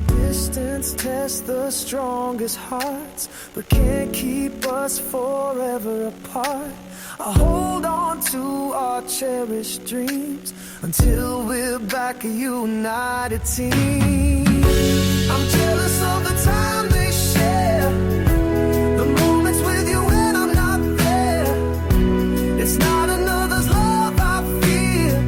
Distance tests the strongest hearts, but can't keep us forever apart. I hold on to our cherished dreams until we're back a united team. I'm jealous of the time they share, the moments with you when I'm not there. It's not another's love I fear,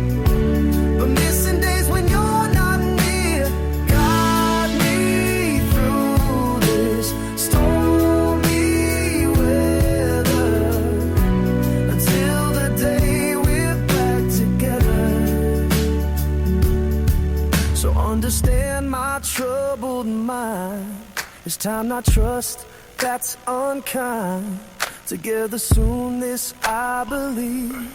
but missing days when you're not near. Guide me through this stormy weather until the day we're back together. So understand my troubled mind. It's time not trust that's unkind. Together soon, this I believe.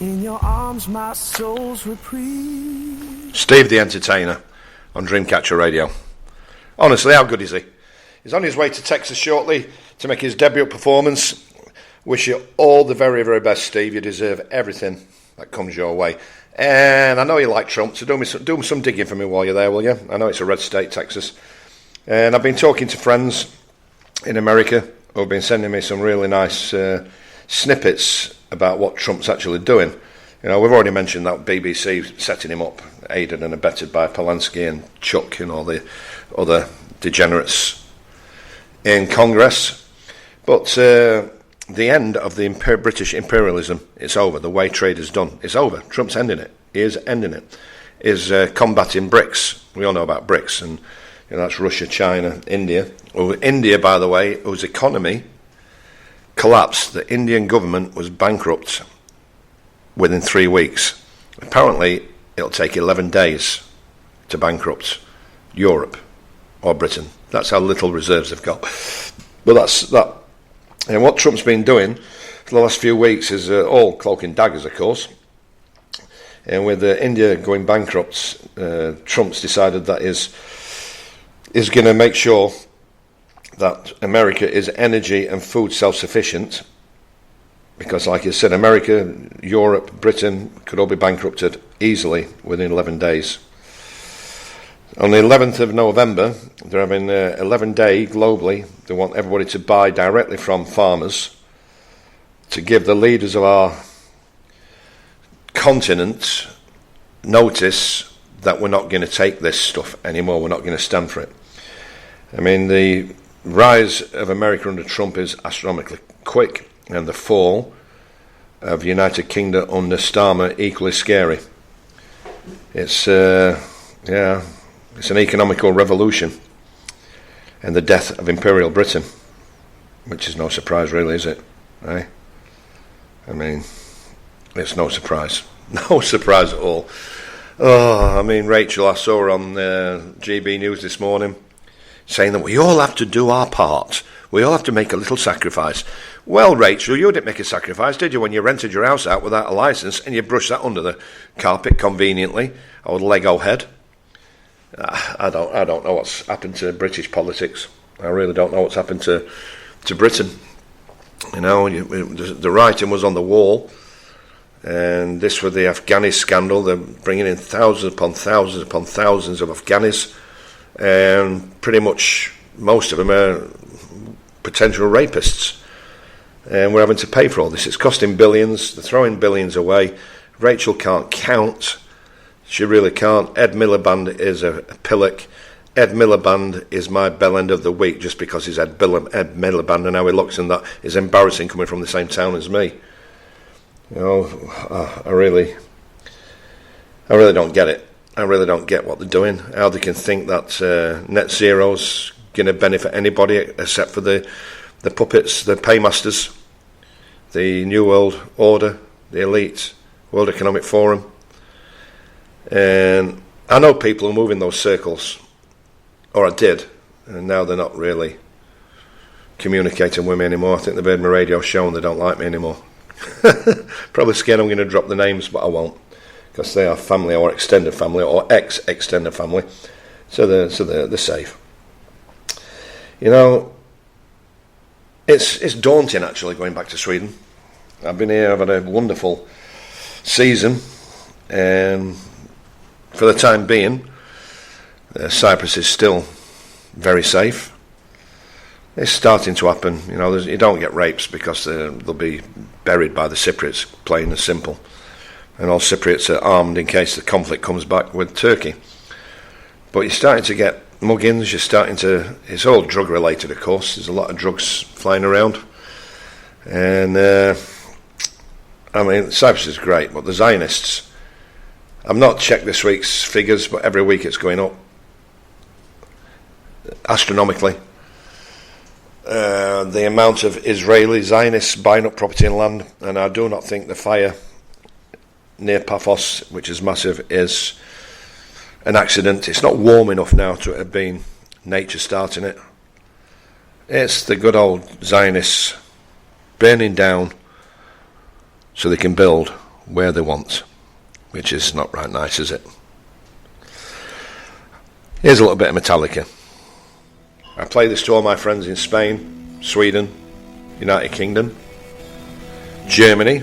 In your arms, my soul's reprieve. Steve the Entertainer on Dreamcatcher Radio. Honestly, how good is he? He's on his way to Texas shortly to make his debut performance. Wish you all the very, very best, Steve. You deserve everything that comes your way. And I know you like Trump, so do some digging for me while you're there, will you? I know it's a red state, Texas. And I've been talking to friends in America who have been sending me some really nice snippets about what Trump's actually doing. You know, we've already mentioned that BBC setting him up, aided and abetted by Polanski and Chuck and all the other degenerates in Congress. But the end of the British imperialism, it's over. The way trade is done, it's over. Trump's ending it. He is ending it. Is combating BRICS. We all know about BRICS, and you know, that's Russia, China, India. Well, India, by the way, whose economy collapsed. The Indian government was bankrupt within 3 weeks. Apparently, it'll take 11 days to bankrupt Europe or Britain. That's how little reserves they've got. But that's that. And what Trump's been doing for the last few weeks is all cloak and daggers, of course. And with India going bankrupt, Trump's decided that is going to make sure that America is energy and food self-sufficient. Because, like you said, America, Europe, Britain could all be bankrupted easily within 11 days. On the 11th of November, they're having an 11-day globally. They want everybody to buy directly from farmers to give the leaders of our continent notice that we're not going to take this stuff anymore. We're not going to stand for it. I mean, the rise of America under Trump is astronomically quick, and the fall of the United Kingdom under Starmer equally scary. It's it's an economical revolution, and the death of Imperial Britain, which is no surprise, really, is it? Right? I mean, it's no surprise. No surprise at all. Oh, I mean, Rachel, I saw her on GB News this morning saying that we all have to do our part. We all have to make a little sacrifice. Well, Rachel, you didn't make a sacrifice, did you, when you rented your house out without a licence and you brushed that under the carpet conveniently, old Lego head? I don't know what's happened to British politics. I really don't know what's happened to Britain. You know, the writing was on the wall, and this was the Afghani scandal. They're bringing in thousands upon thousands upon thousands of Afghanis, and pretty much most of them are potential rapists, and we're having to pay for all this. It's costing billions. They're throwing billions away. Rachel can't count. She really can't. Ed Miliband is a pillock. Ed Miliband is my bell end of the week just because he's Ed Miliband and how he looks, and that is embarrassing coming from the same town as me. You know, I really don't get it. I really don't get what they're doing, how they can think that net zero's going to benefit anybody except for the puppets, the paymasters, the New World Order, the elite, World Economic Forum. And I know people who move in those circles, or I did, and now they're not really communicating with me anymore. I think they've heard my radio show and they don't like me anymore. Probably scared I'm going to drop the names, but I won't, because they are family or extended family or ex-extended family, so they're safe. You know, it's daunting actually going back to Sweden. I've been here, I've had a wonderful season, and for the time being, Cyprus is still very safe. It's starting to happen. You know, you don't get rapes because they'll be buried by the Cypriots, plain and simple. And all Cypriots are armed in case the conflict comes back with Turkey. But you're starting to get muggings. It's all drug related, of course. There's a lot of drugs flying around. And I mean, Cyprus is great, but the Zionists, I've not checked this week's figures, but every week it's going up astronomically. The amount of Israeli Zionists buying up property and land, and I do not think the fire near Paphos, which is massive, is an accident. It's not warm enough now to have been nature starting it. It's the good old Zionists burning down so they can build where they want, which is not right nice, is it? Here's a little bit of Metallica. I play this to all my friends in Spain, Sweden, United Kingdom, Germany,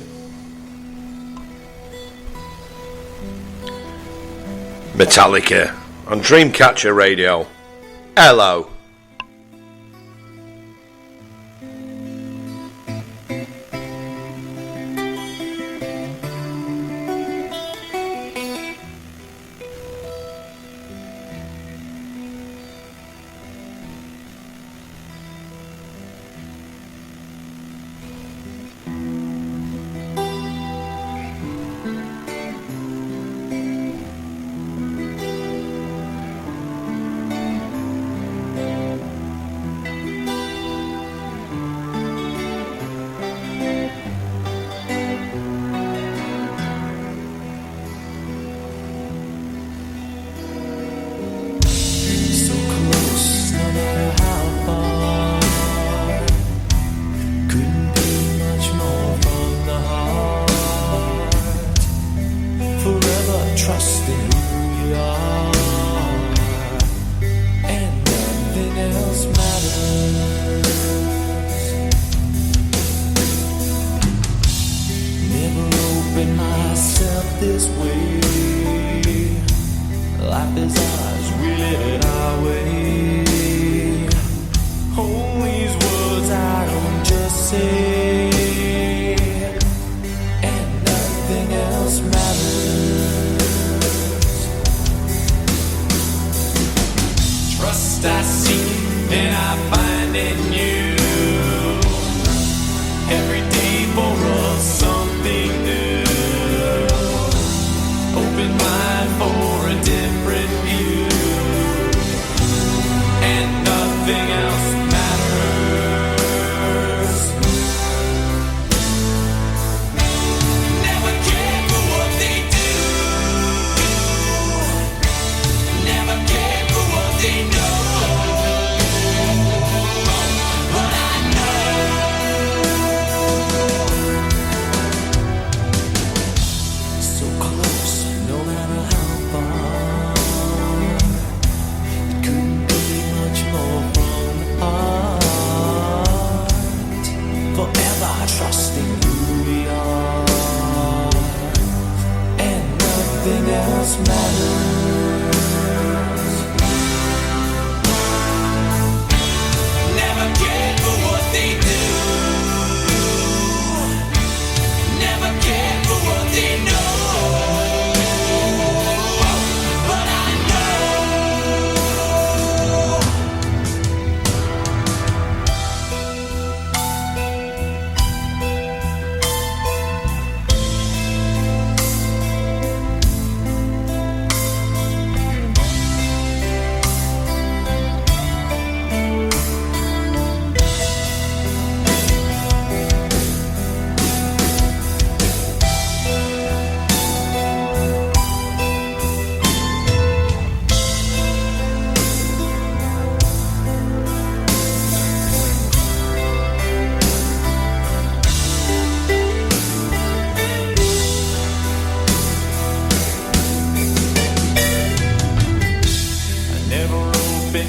Metallica on Dreamcatcher Radio. Hello.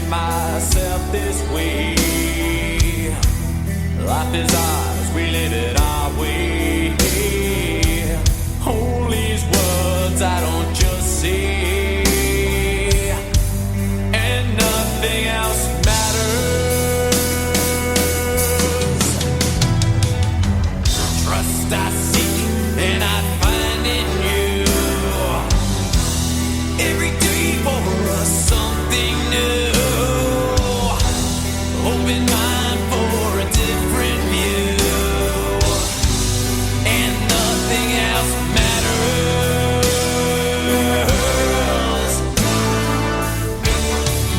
myself this way. Life is ours, we live it our way. All these words I don't just say, and nothing else matters. Trust I seek and I find in you. Every day for us something new. Open mind for a different view, and nothing else matters.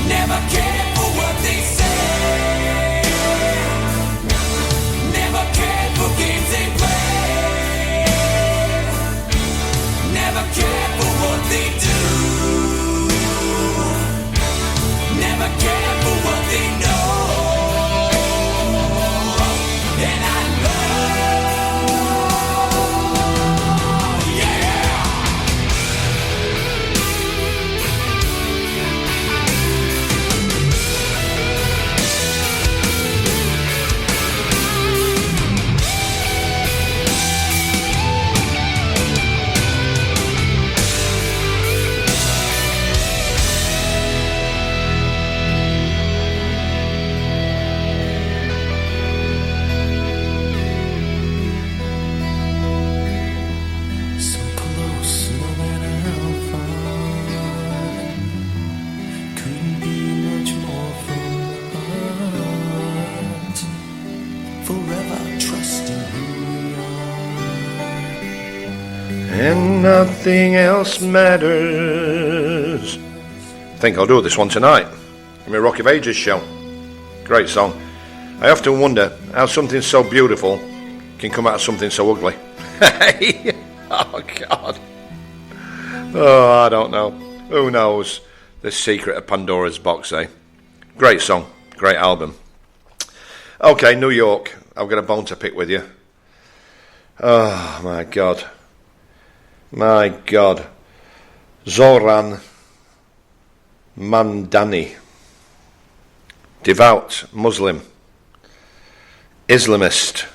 Never cared for what they say, never cared for games they play, never cared for what they do, never cared for what they know. And I know, yeah. So close, no matter how far. Couldn't be much more from the heart. Forever trusting who we are. And nothing else matters. I think I'll do this one tonight in my Rock of Ages show. Great song. I often wonder how something so beautiful can come out of something so ugly. Oh God. Oh, I don't know. Who knows? The secret of Pandora's box, eh? Great song, great album. Okay, New York. I've got a bone to pick with you. Oh my God. My God. Zoran Mandani. Devout Muslim. Islamist.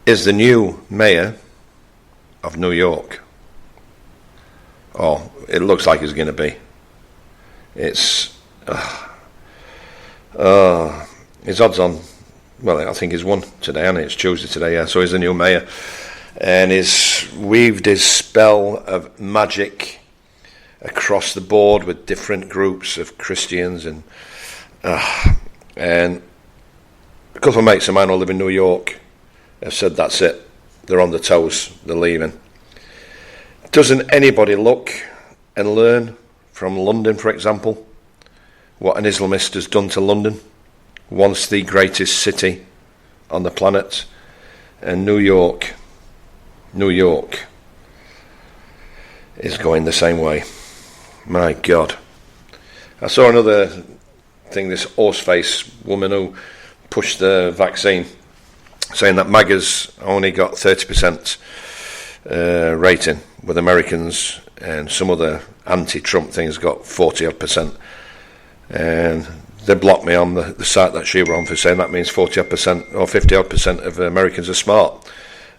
Is the new mayor of New York. Oh, it looks like he's going to be. It's his odds on. Well, I think he's won today, and it's Tuesday today. Yeah, so he's the new mayor, and he's weaved his spell of magic across the board with different groups of Christians, and a couple of mates of mine who live in New York have said that's it. They're on the toes. They're leaving. Doesn't anybody look and learn from London, for example, what an Islamist has done to London, once the greatest city on the planet, and New York is going the same way. My God. I saw another thing, this horseface woman who pushed the vaccine, saying that MAGA's only got 30% rating, with Americans and some other anti-Trump things got 40-odd%. And they blocked me on the site that she were on for saying that means 40-odd% or 50-odd% of Americans are smart.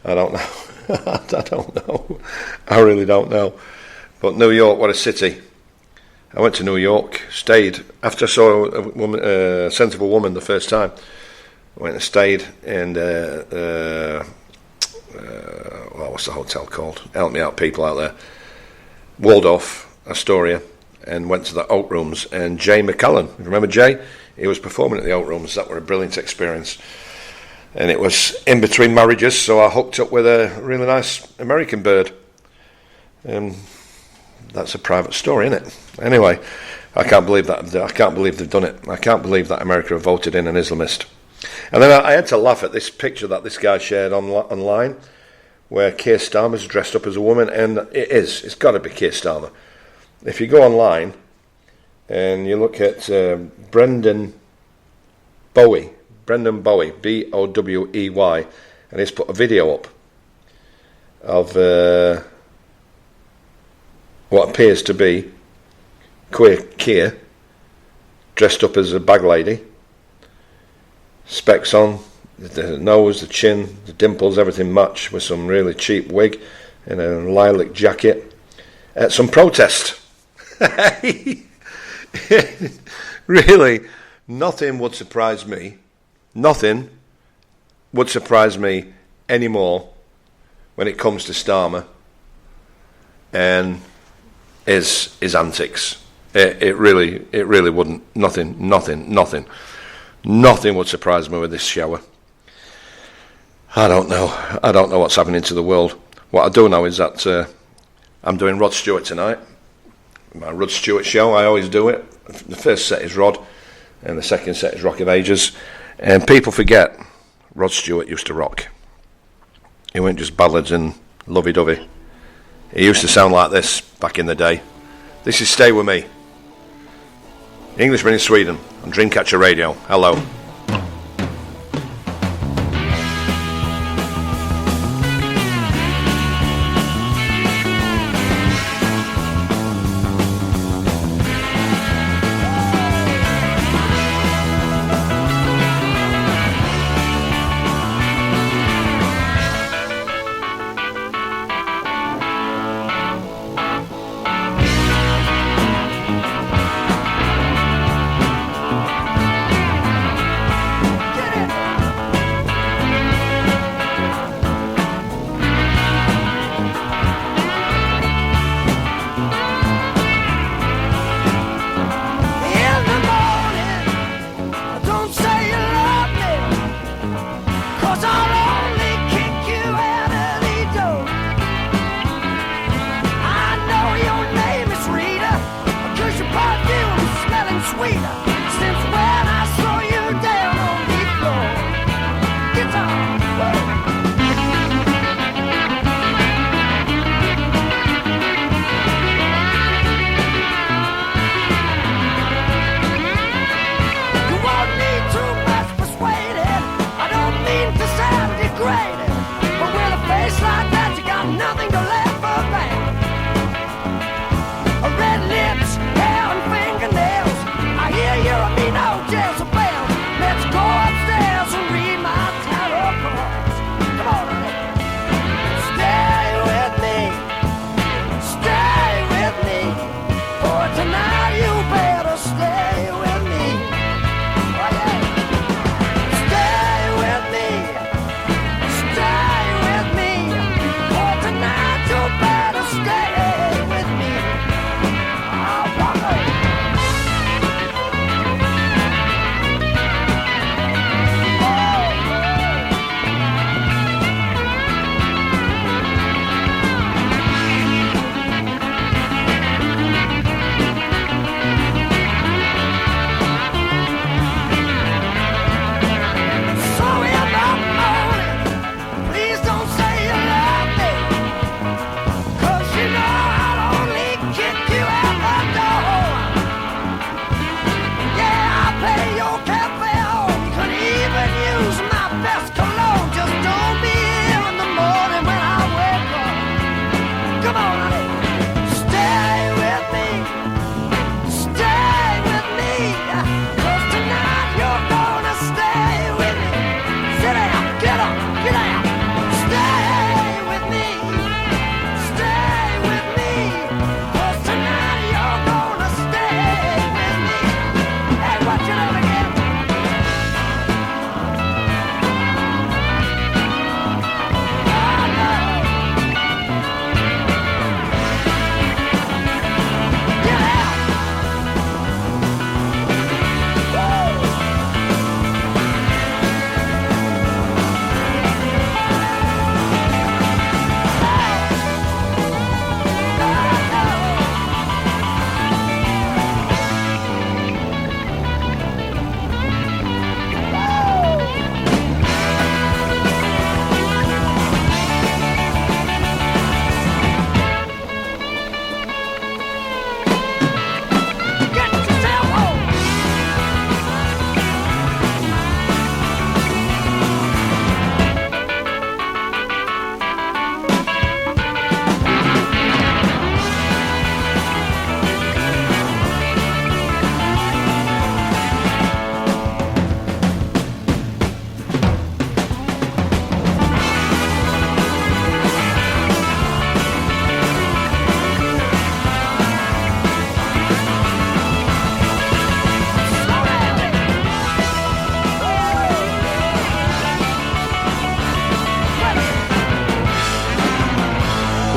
I don't know. I don't know. I really don't know. But New York, what a city. I went to New York, stayed, after I saw a sensible woman the first time, I went and stayed, and what's the hotel called? Help me out, people out there. Waldorf Astoria, and went to the Oak Rooms, and Jay McCallan, remember Jay? He was performing at the Oak Rooms. That were a brilliant experience. And it was in between marriages, so I hooked up with a really nice American bird. That's a private story, isn't it? Anyway, I can't believe that. I can't believe they've done it. I can't believe that America have voted in an Islamist. And then I had to laugh at this picture that this guy shared online, where Keir Starmer's dressed up as a woman, and it's got to be Keir Starmer. If you go online and you look at Brendan Bowie, Bowey, and he's put a video up of what appears to be Keir dressed up as a bag lady, specs on, the nose, the chin, the dimples, everything match, with some really cheap wig and a lilac jacket at some protest. Really, nothing would surprise me. Nothing would surprise me anymore when it comes to Starmer and his antics. It really wouldn't. Nothing would surprise me with this shower. I don't know what's happening to the world. What I do know is that I'm doing Rod Stewart tonight. My Rod Stewart show, I always do it. The first set is Rod, and the second set is Rock of Ages. And people forget Rod Stewart used to rock. He weren't just ballads and lovey-dovey. He used to sound like this back in the day. This is Stay With Me. Englishman in Sweden on Dreamcatcher Radio. Hello. Red lips, hair and fingernails. I hear you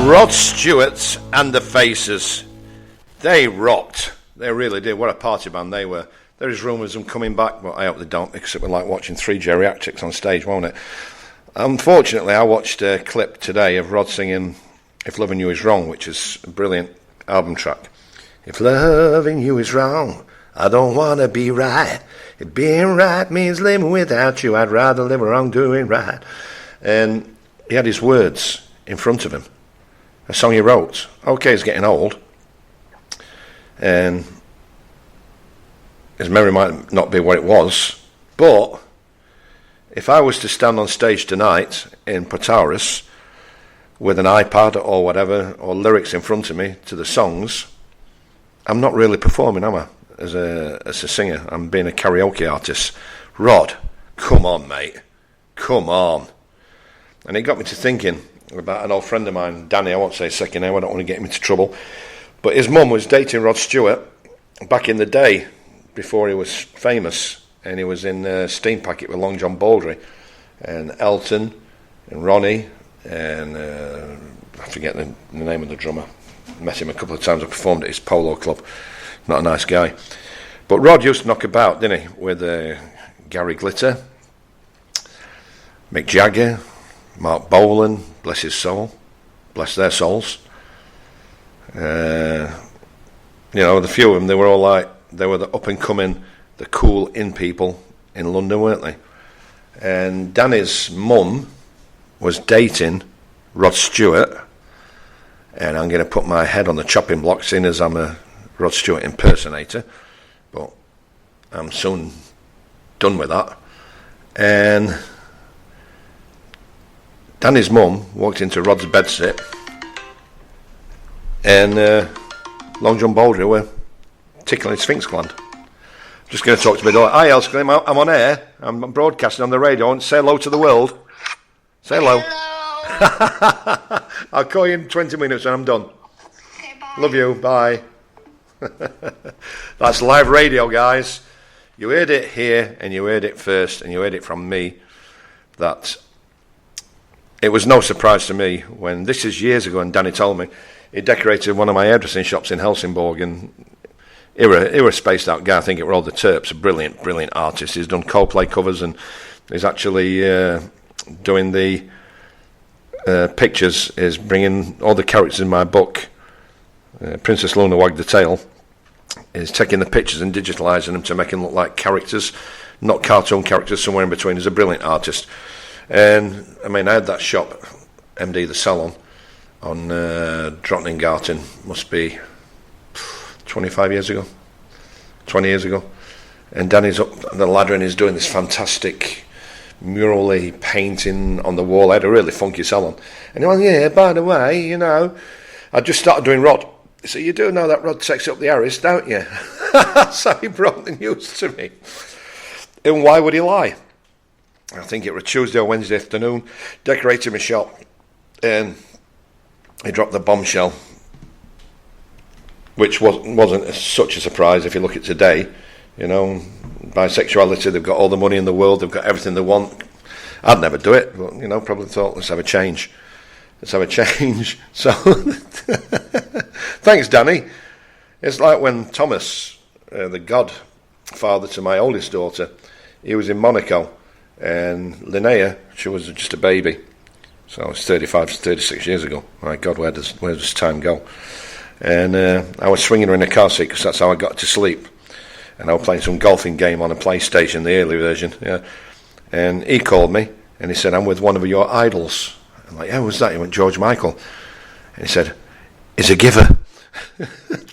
Rod Stewart and the Faces. They rocked. They really did. What a party band they were. There is rumours of them coming back, but I hope they don't, because it was like watching three geriatrics on stage, won't it? Unfortunately, I watched a clip today of Rod singing If Loving You Is Wrong, which is a brilliant album track. If loving you is wrong, I don't want to be right. If being right means living without you, I'd rather live wrong doing right. And he had his words in front of him. A song he wrote. Okay, he's getting old. And his memory might not be what it was. But if I was to stand on stage tonight in Pataris with an iPad or whatever, or lyrics in front of me to the songs, I'm not really performing, am I, as a singer? I'm being a karaoke artist. Rod, come on, mate. Come on. And it got me to thinking about an old friend of mine, Danny. I won't say his second name, I don't want to get him into trouble. But his mum was dating Rod Stewart back in the day, before he was famous. And he was in Steam Packet with Long John Baldry and Elton and Ronnie and I forget the name of the drummer. Met him a couple of times. I performed at his polo club. Not a nice guy. But Rod used to knock about, didn't he? With Gary Glitter, Mick Jagger, Mark Bolan, bless his soul, bless their souls. You know, the few of them, they were all like, they were the up and coming, the cool in people in London, weren't they? And Danny's mum was dating Rod Stewart. And I'm going to put my head on the chopping block, seeing as I'm a Rod Stewart impersonator. But I'm soon done with that. And Danny's mum walked into Rod's bedsit, and Long John Baldry were tickling his sphinx gland. Just going to talk to my daughter. Hi, Elsie, I'm on air. I'm broadcasting on the radio. And say hello to the world. Say hello. I'll call you in 20 minutes and I'm done. Okay, bye. Love you. Bye. That's live radio, guys. You heard it here, and you heard it first, and you heard it from me. That it was no surprise to me when, this is years ago, and Danny told me, he decorated one of my hairdressing shops in Helsingborg, and he was a spaced out guy. I think it were all the Terps, a brilliant artist. He's done Coldplay covers, and he's actually doing the pictures, is bringing all the characters in my book, Princess Luna Wagged the Tail, is taking the pictures and digitalising them to make them look like characters, not cartoon characters, somewhere in between. He's a brilliant artist. And I mean, I had that shop, MD the Salon, on Drottningarten, must be 25 years ago, 20 years ago. And Danny's up the ladder and he's doing this fantastic murally painting on the wall. I had a really funky salon. And he went, yeah, by the way, you know, I just started doing Rod. So you do know that Rod takes up the Harris, don't you? So he brought the news to me. And why would he lie? I think it was Tuesday or Wednesday afternoon, decorated my shop, and he dropped the bombshell, which wasn't such a surprise if you look at today. You know, bisexuality, they've got all the money in the world, they've got everything they want. I'd never do it, but, you know, probably thought, let's have a change. So, thanks, Danny. It's like when Thomas, the godfather to my oldest daughter, he was in Monaco, and Linnea, she was just a baby. So it was 36 years ago. My God, where does time go? And I was swinging her in a car seat because that's how I got to sleep. And I was playing some golfing game on a PlayStation, the early version. Yeah. And he called me, and he said, I'm with one of your idols. I'm like, yeah, who's that? He went, George Michael. And he said, he's a giver.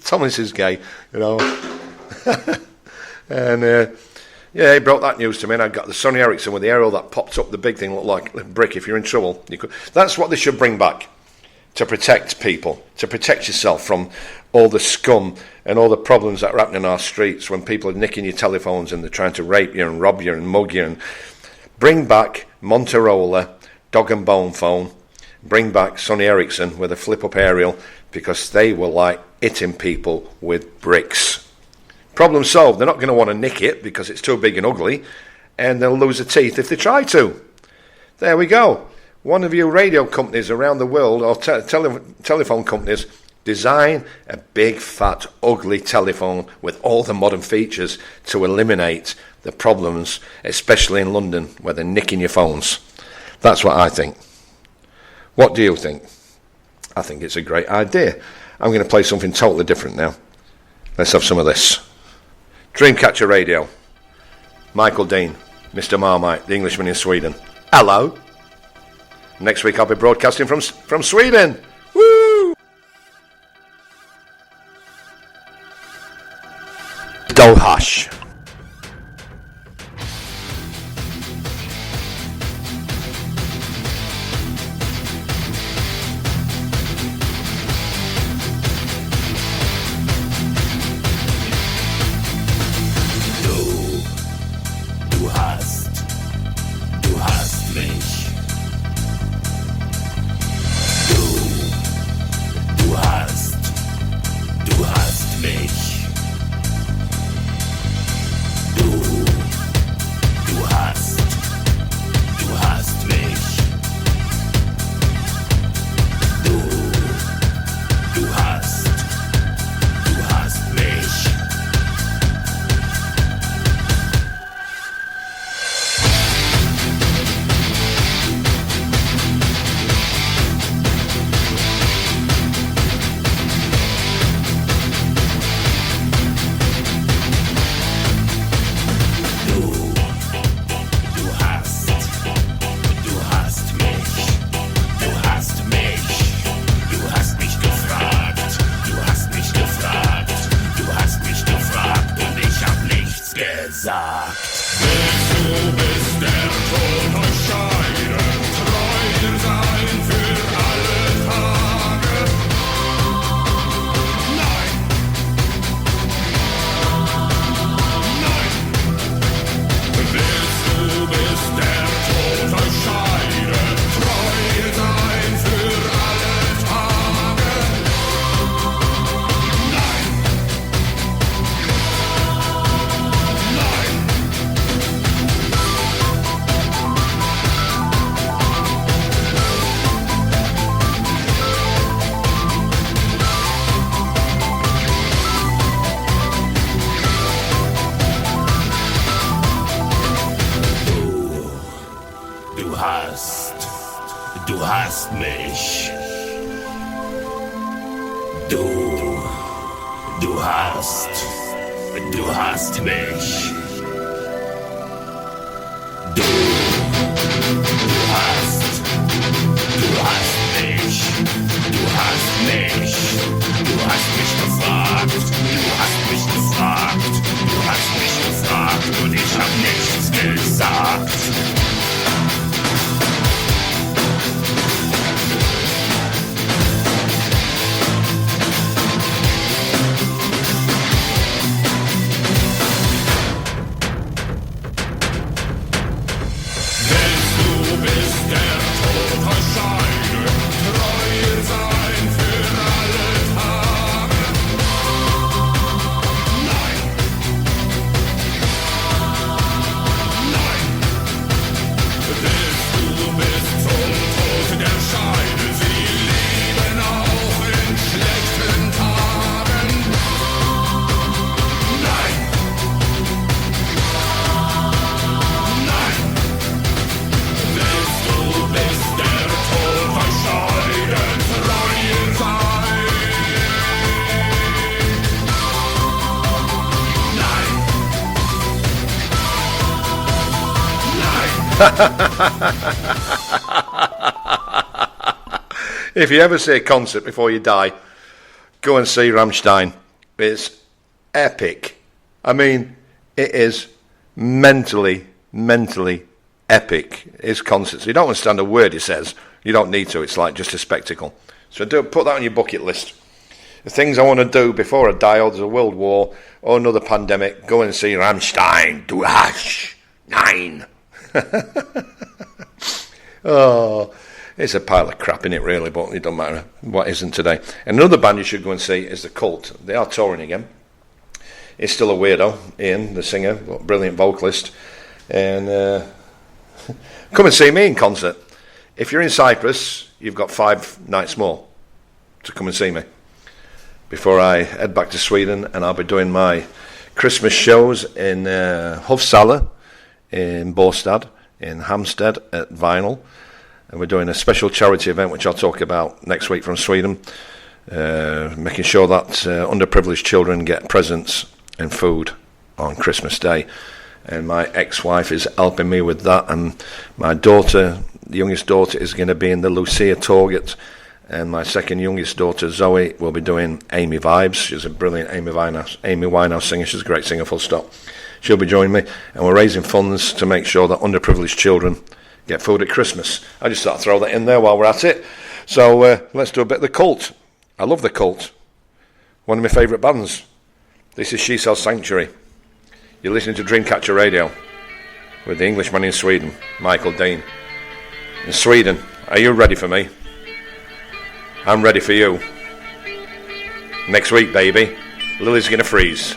Thomas is gay, you know. And yeah, he brought that news to me, and I got the Sony Ericsson with the aerial that popped up. The big thing looked like a brick. If you're in trouble, you could. That's what they should bring back, to protect people, to protect yourself from all the scum and all the problems that are happening in our streets when people are nicking your telephones and they're trying to rape you and rob you and mug you. And bring back Motorola dog and bone phone, bring back Sony Ericsson with a flip-up aerial, because they were like hitting people with bricks. Problem solved. They're not going to want to nick it because it's too big and ugly, and they'll lose their teeth if they try to. There we go. one of you radio companies around the world, or telephone companies, design a big, fat, ugly telephone with all the modern features to eliminate the problems, especially in London, where they're nicking your phones. That's what I think. What do you think? I think it's a great idea. I'm going to play something totally different now. Let's have some of this. Dreamcatcher Radio. Michael Dean, Mr. Marmite, the Englishman in Sweden. Hello. Next week I'll be broadcasting from Sweden. Woo! Dohash. Du hast mich. Du hast mich. Du hast mich. Du hast mich. Du hast mich. Du hast mich. Du hast mich. Du hast mich. Du hast mich gefragt. Du hast mich gefragt. Du hast mich gefragt und ich hab nichts gesagt. If you ever see a concert before you die, go and see Rammstein. It's epic. I mean, it is mentally epic. His concerts. You don't understand a word he says. You don't need to. It's like just a spectacle. So put that on your bucket list. The things I want to do before I die, or there's a world war, or another pandemic, go and see Rammstein. Du hast nein. Oh, it's a pile of crap in it, really, but it doesn't matter what isn't today. And another band you should go and see is The Cult. They are touring again. He's still a weirdo, Ian, the singer, brilliant vocalist. And come and see me in concert if you're in Cyprus, you've got 5 nights more to come and see me before I head back to Sweden, and I'll be doing my Christmas shows in Hovsala, in Båstad, in Hampstead at Vinyl, and we're doing a special charity event which I'll talk about next week from Sweden, making sure that underprivileged children get presents and food on Christmas Day. And my ex-wife is helping me with that, and my daughter, the youngest daughter, is going to be in the Lucia Target, and my second youngest daughter, Zoe, will be doing Amy Vibes. She's a brilliant Amy Winehouse singer. She's a great singer, full stop. She'll be joining me, and we're raising funds to make sure that underprivileged children get food at Christmas. I just thought I'd throw that in there while we're at it. So let's do a bit of the Cult. I love the Cult. One of my favourite bands. This is She Sells Sanctuary. You're listening to Dreamcatcher Radio with the Englishman in Sweden, Michael Dean. In Sweden, are you ready for me? I'm ready for you. Next week, baby, Lily's gonna freeze.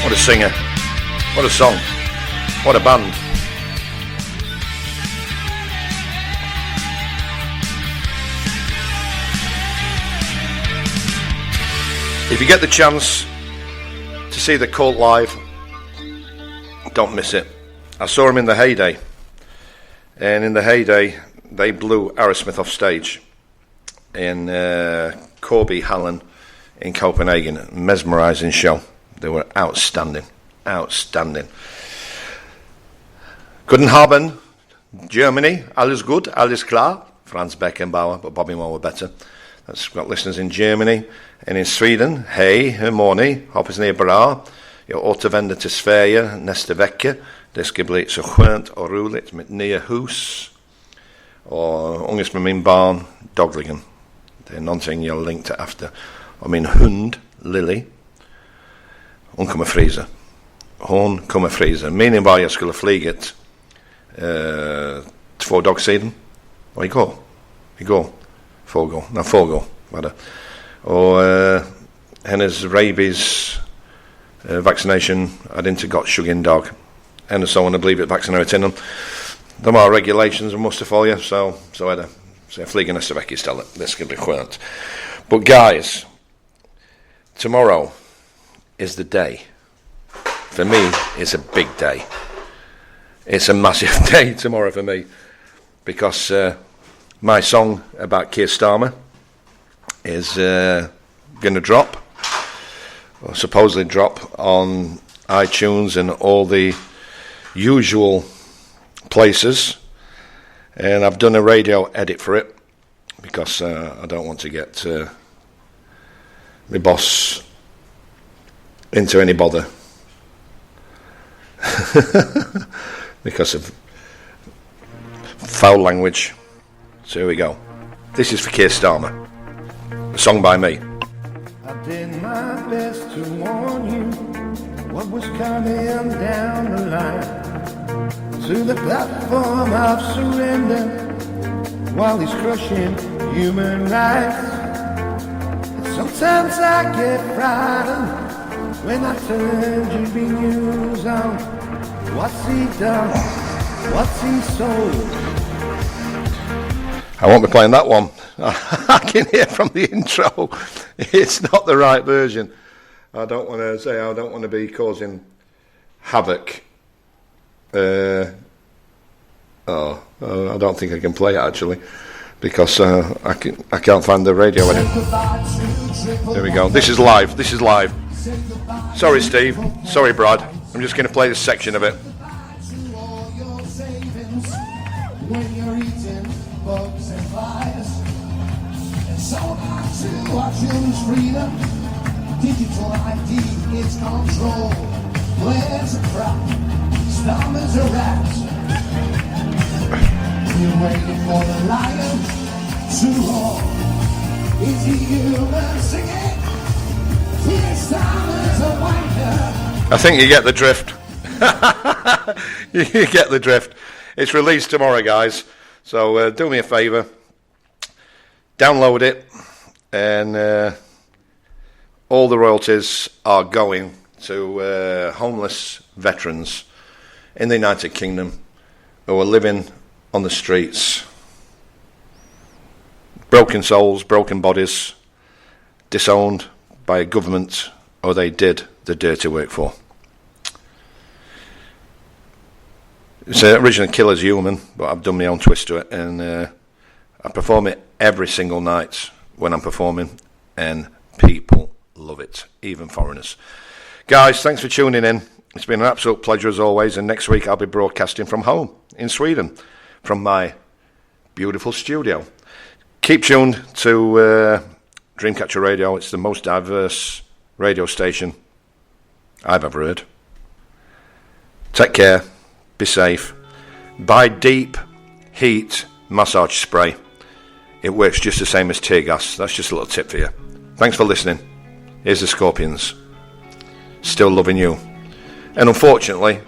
What a singer. What a song. What a band. If you get the chance to see the Cult live, Don't miss it. I saw them in the heyday. And in the heyday, they blew Aerosmith off stage in Corby Hallen in Copenhagen. Mesmerising show. They were outstanding. Outstanding. Guten Abend, Germany. Alles gut, alles klar. Franz Beckenbauer, but Bobby Moore were better. That's got listeners in Germany and in Sweden. Hej, hur mår ni? Hoppas ni är bra. Jag återvänder till Sverige nästa vecka. Det ska bli så skönt och roligt med nya hus. Och ångest med min barn dagligen. Det är någonting jag längtar efter. Och min hund, Lily, hon kommer frysa. Hon kommer frysa. Meningen var att jag skulle flyget 2 dagar sedan. Och förrgår var det. Och hennes rabies vaccination hade inte gått 20 dagar. Ännu så hon har blivit vaccinerad innan. De har regulations och måste följa, så är det. Så jag flyger nästa vecka istället. Det ska bli skönt. But guys, tomorrow is the day. For me, it's a big day. It's a massive day tomorrow for me. Because my song about Keir Starmer is going to drop. Or supposedly drop on iTunes and all the usual places, and I've done a radio edit for it because I don't want to get my boss into any bother because of foul language. So here we go. This is for Keir Starmer, a song by me. I did my best to warn you what was coming down the line, to the platform of surrender while he's crushing human rights. And sometimes I get frightened when I turn GB News on. What's he done? What's he sold? I won't be playing that one. I can hear from the intro it's not the right version. I don't want to be causing havoc. I don't think I can play it actually because I can't find the radio edit. There we go. This is live. Sorry Steve, sorry Brad, I'm just going to play this section of it. When you're eating bugs and flies, and so hard to our children's freedom. Digital ID is control. Where's a crop? Stomachs are rats. You're waiting for the lion to roar. Is he human singing? His stomachs are wanker. I think you get the drift. You get the drift. It's released tomorrow, guys. So do me a favour. Download it. And all the royalties are going to homeless veterans in the United Kingdom who are living on the streets. Broken souls, broken bodies, disowned by a government or they did the dirty work for. It's originally Killer's Human, but I've done my own twist to it, and I perform it every single night when I'm performing, and people love it, even foreigners. Guys, thanks for tuning in. It's been an absolute pleasure as always, and next week I'll be broadcasting from home in Sweden, from my beautiful studio. Keep tuned to Dreamcatcher Radio. It's the most diverse radio station I've ever heard. Take care. Be safe. Buy deep heat massage spray. It works just the same as tear gas. That's just a little tip for you. Thanks for listening. Here's the Scorpions. Still loving you. And unfortunately,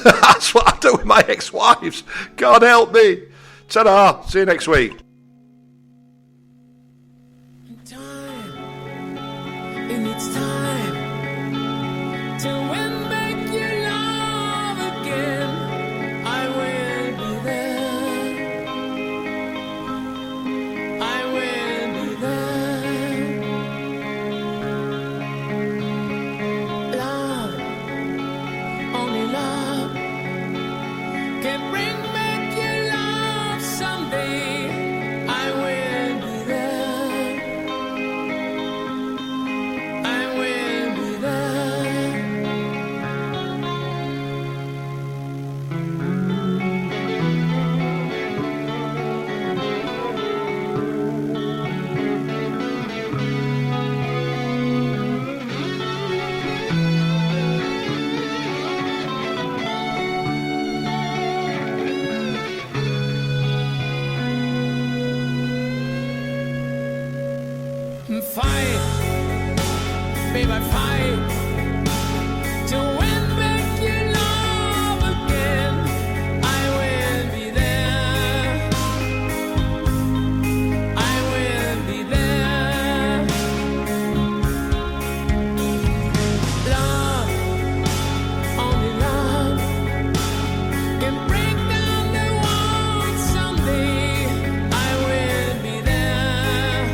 that's what I do with my ex-wives. God help me. Ta-da. See you next week. Only love Fight, babe, I fight to win back your love again. I will be there. I will be there. Love, only love can break down the walls someday. I will be there.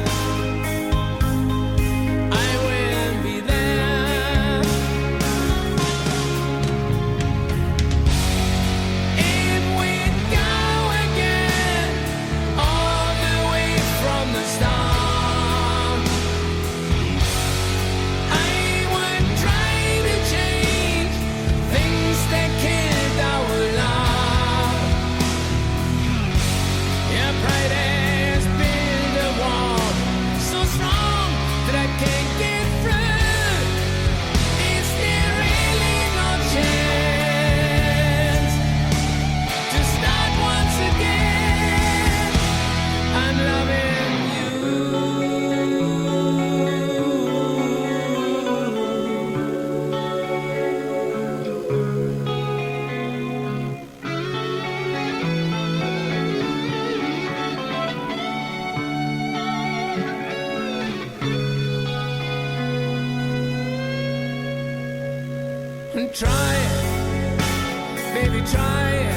I will be there. If we go again, all the way from the start, I would try to change things that killed our love. Your pride has built a wall so strong that I can't get through. Is there really no chance to start once again? I'm loving you. Try it, baby, try it.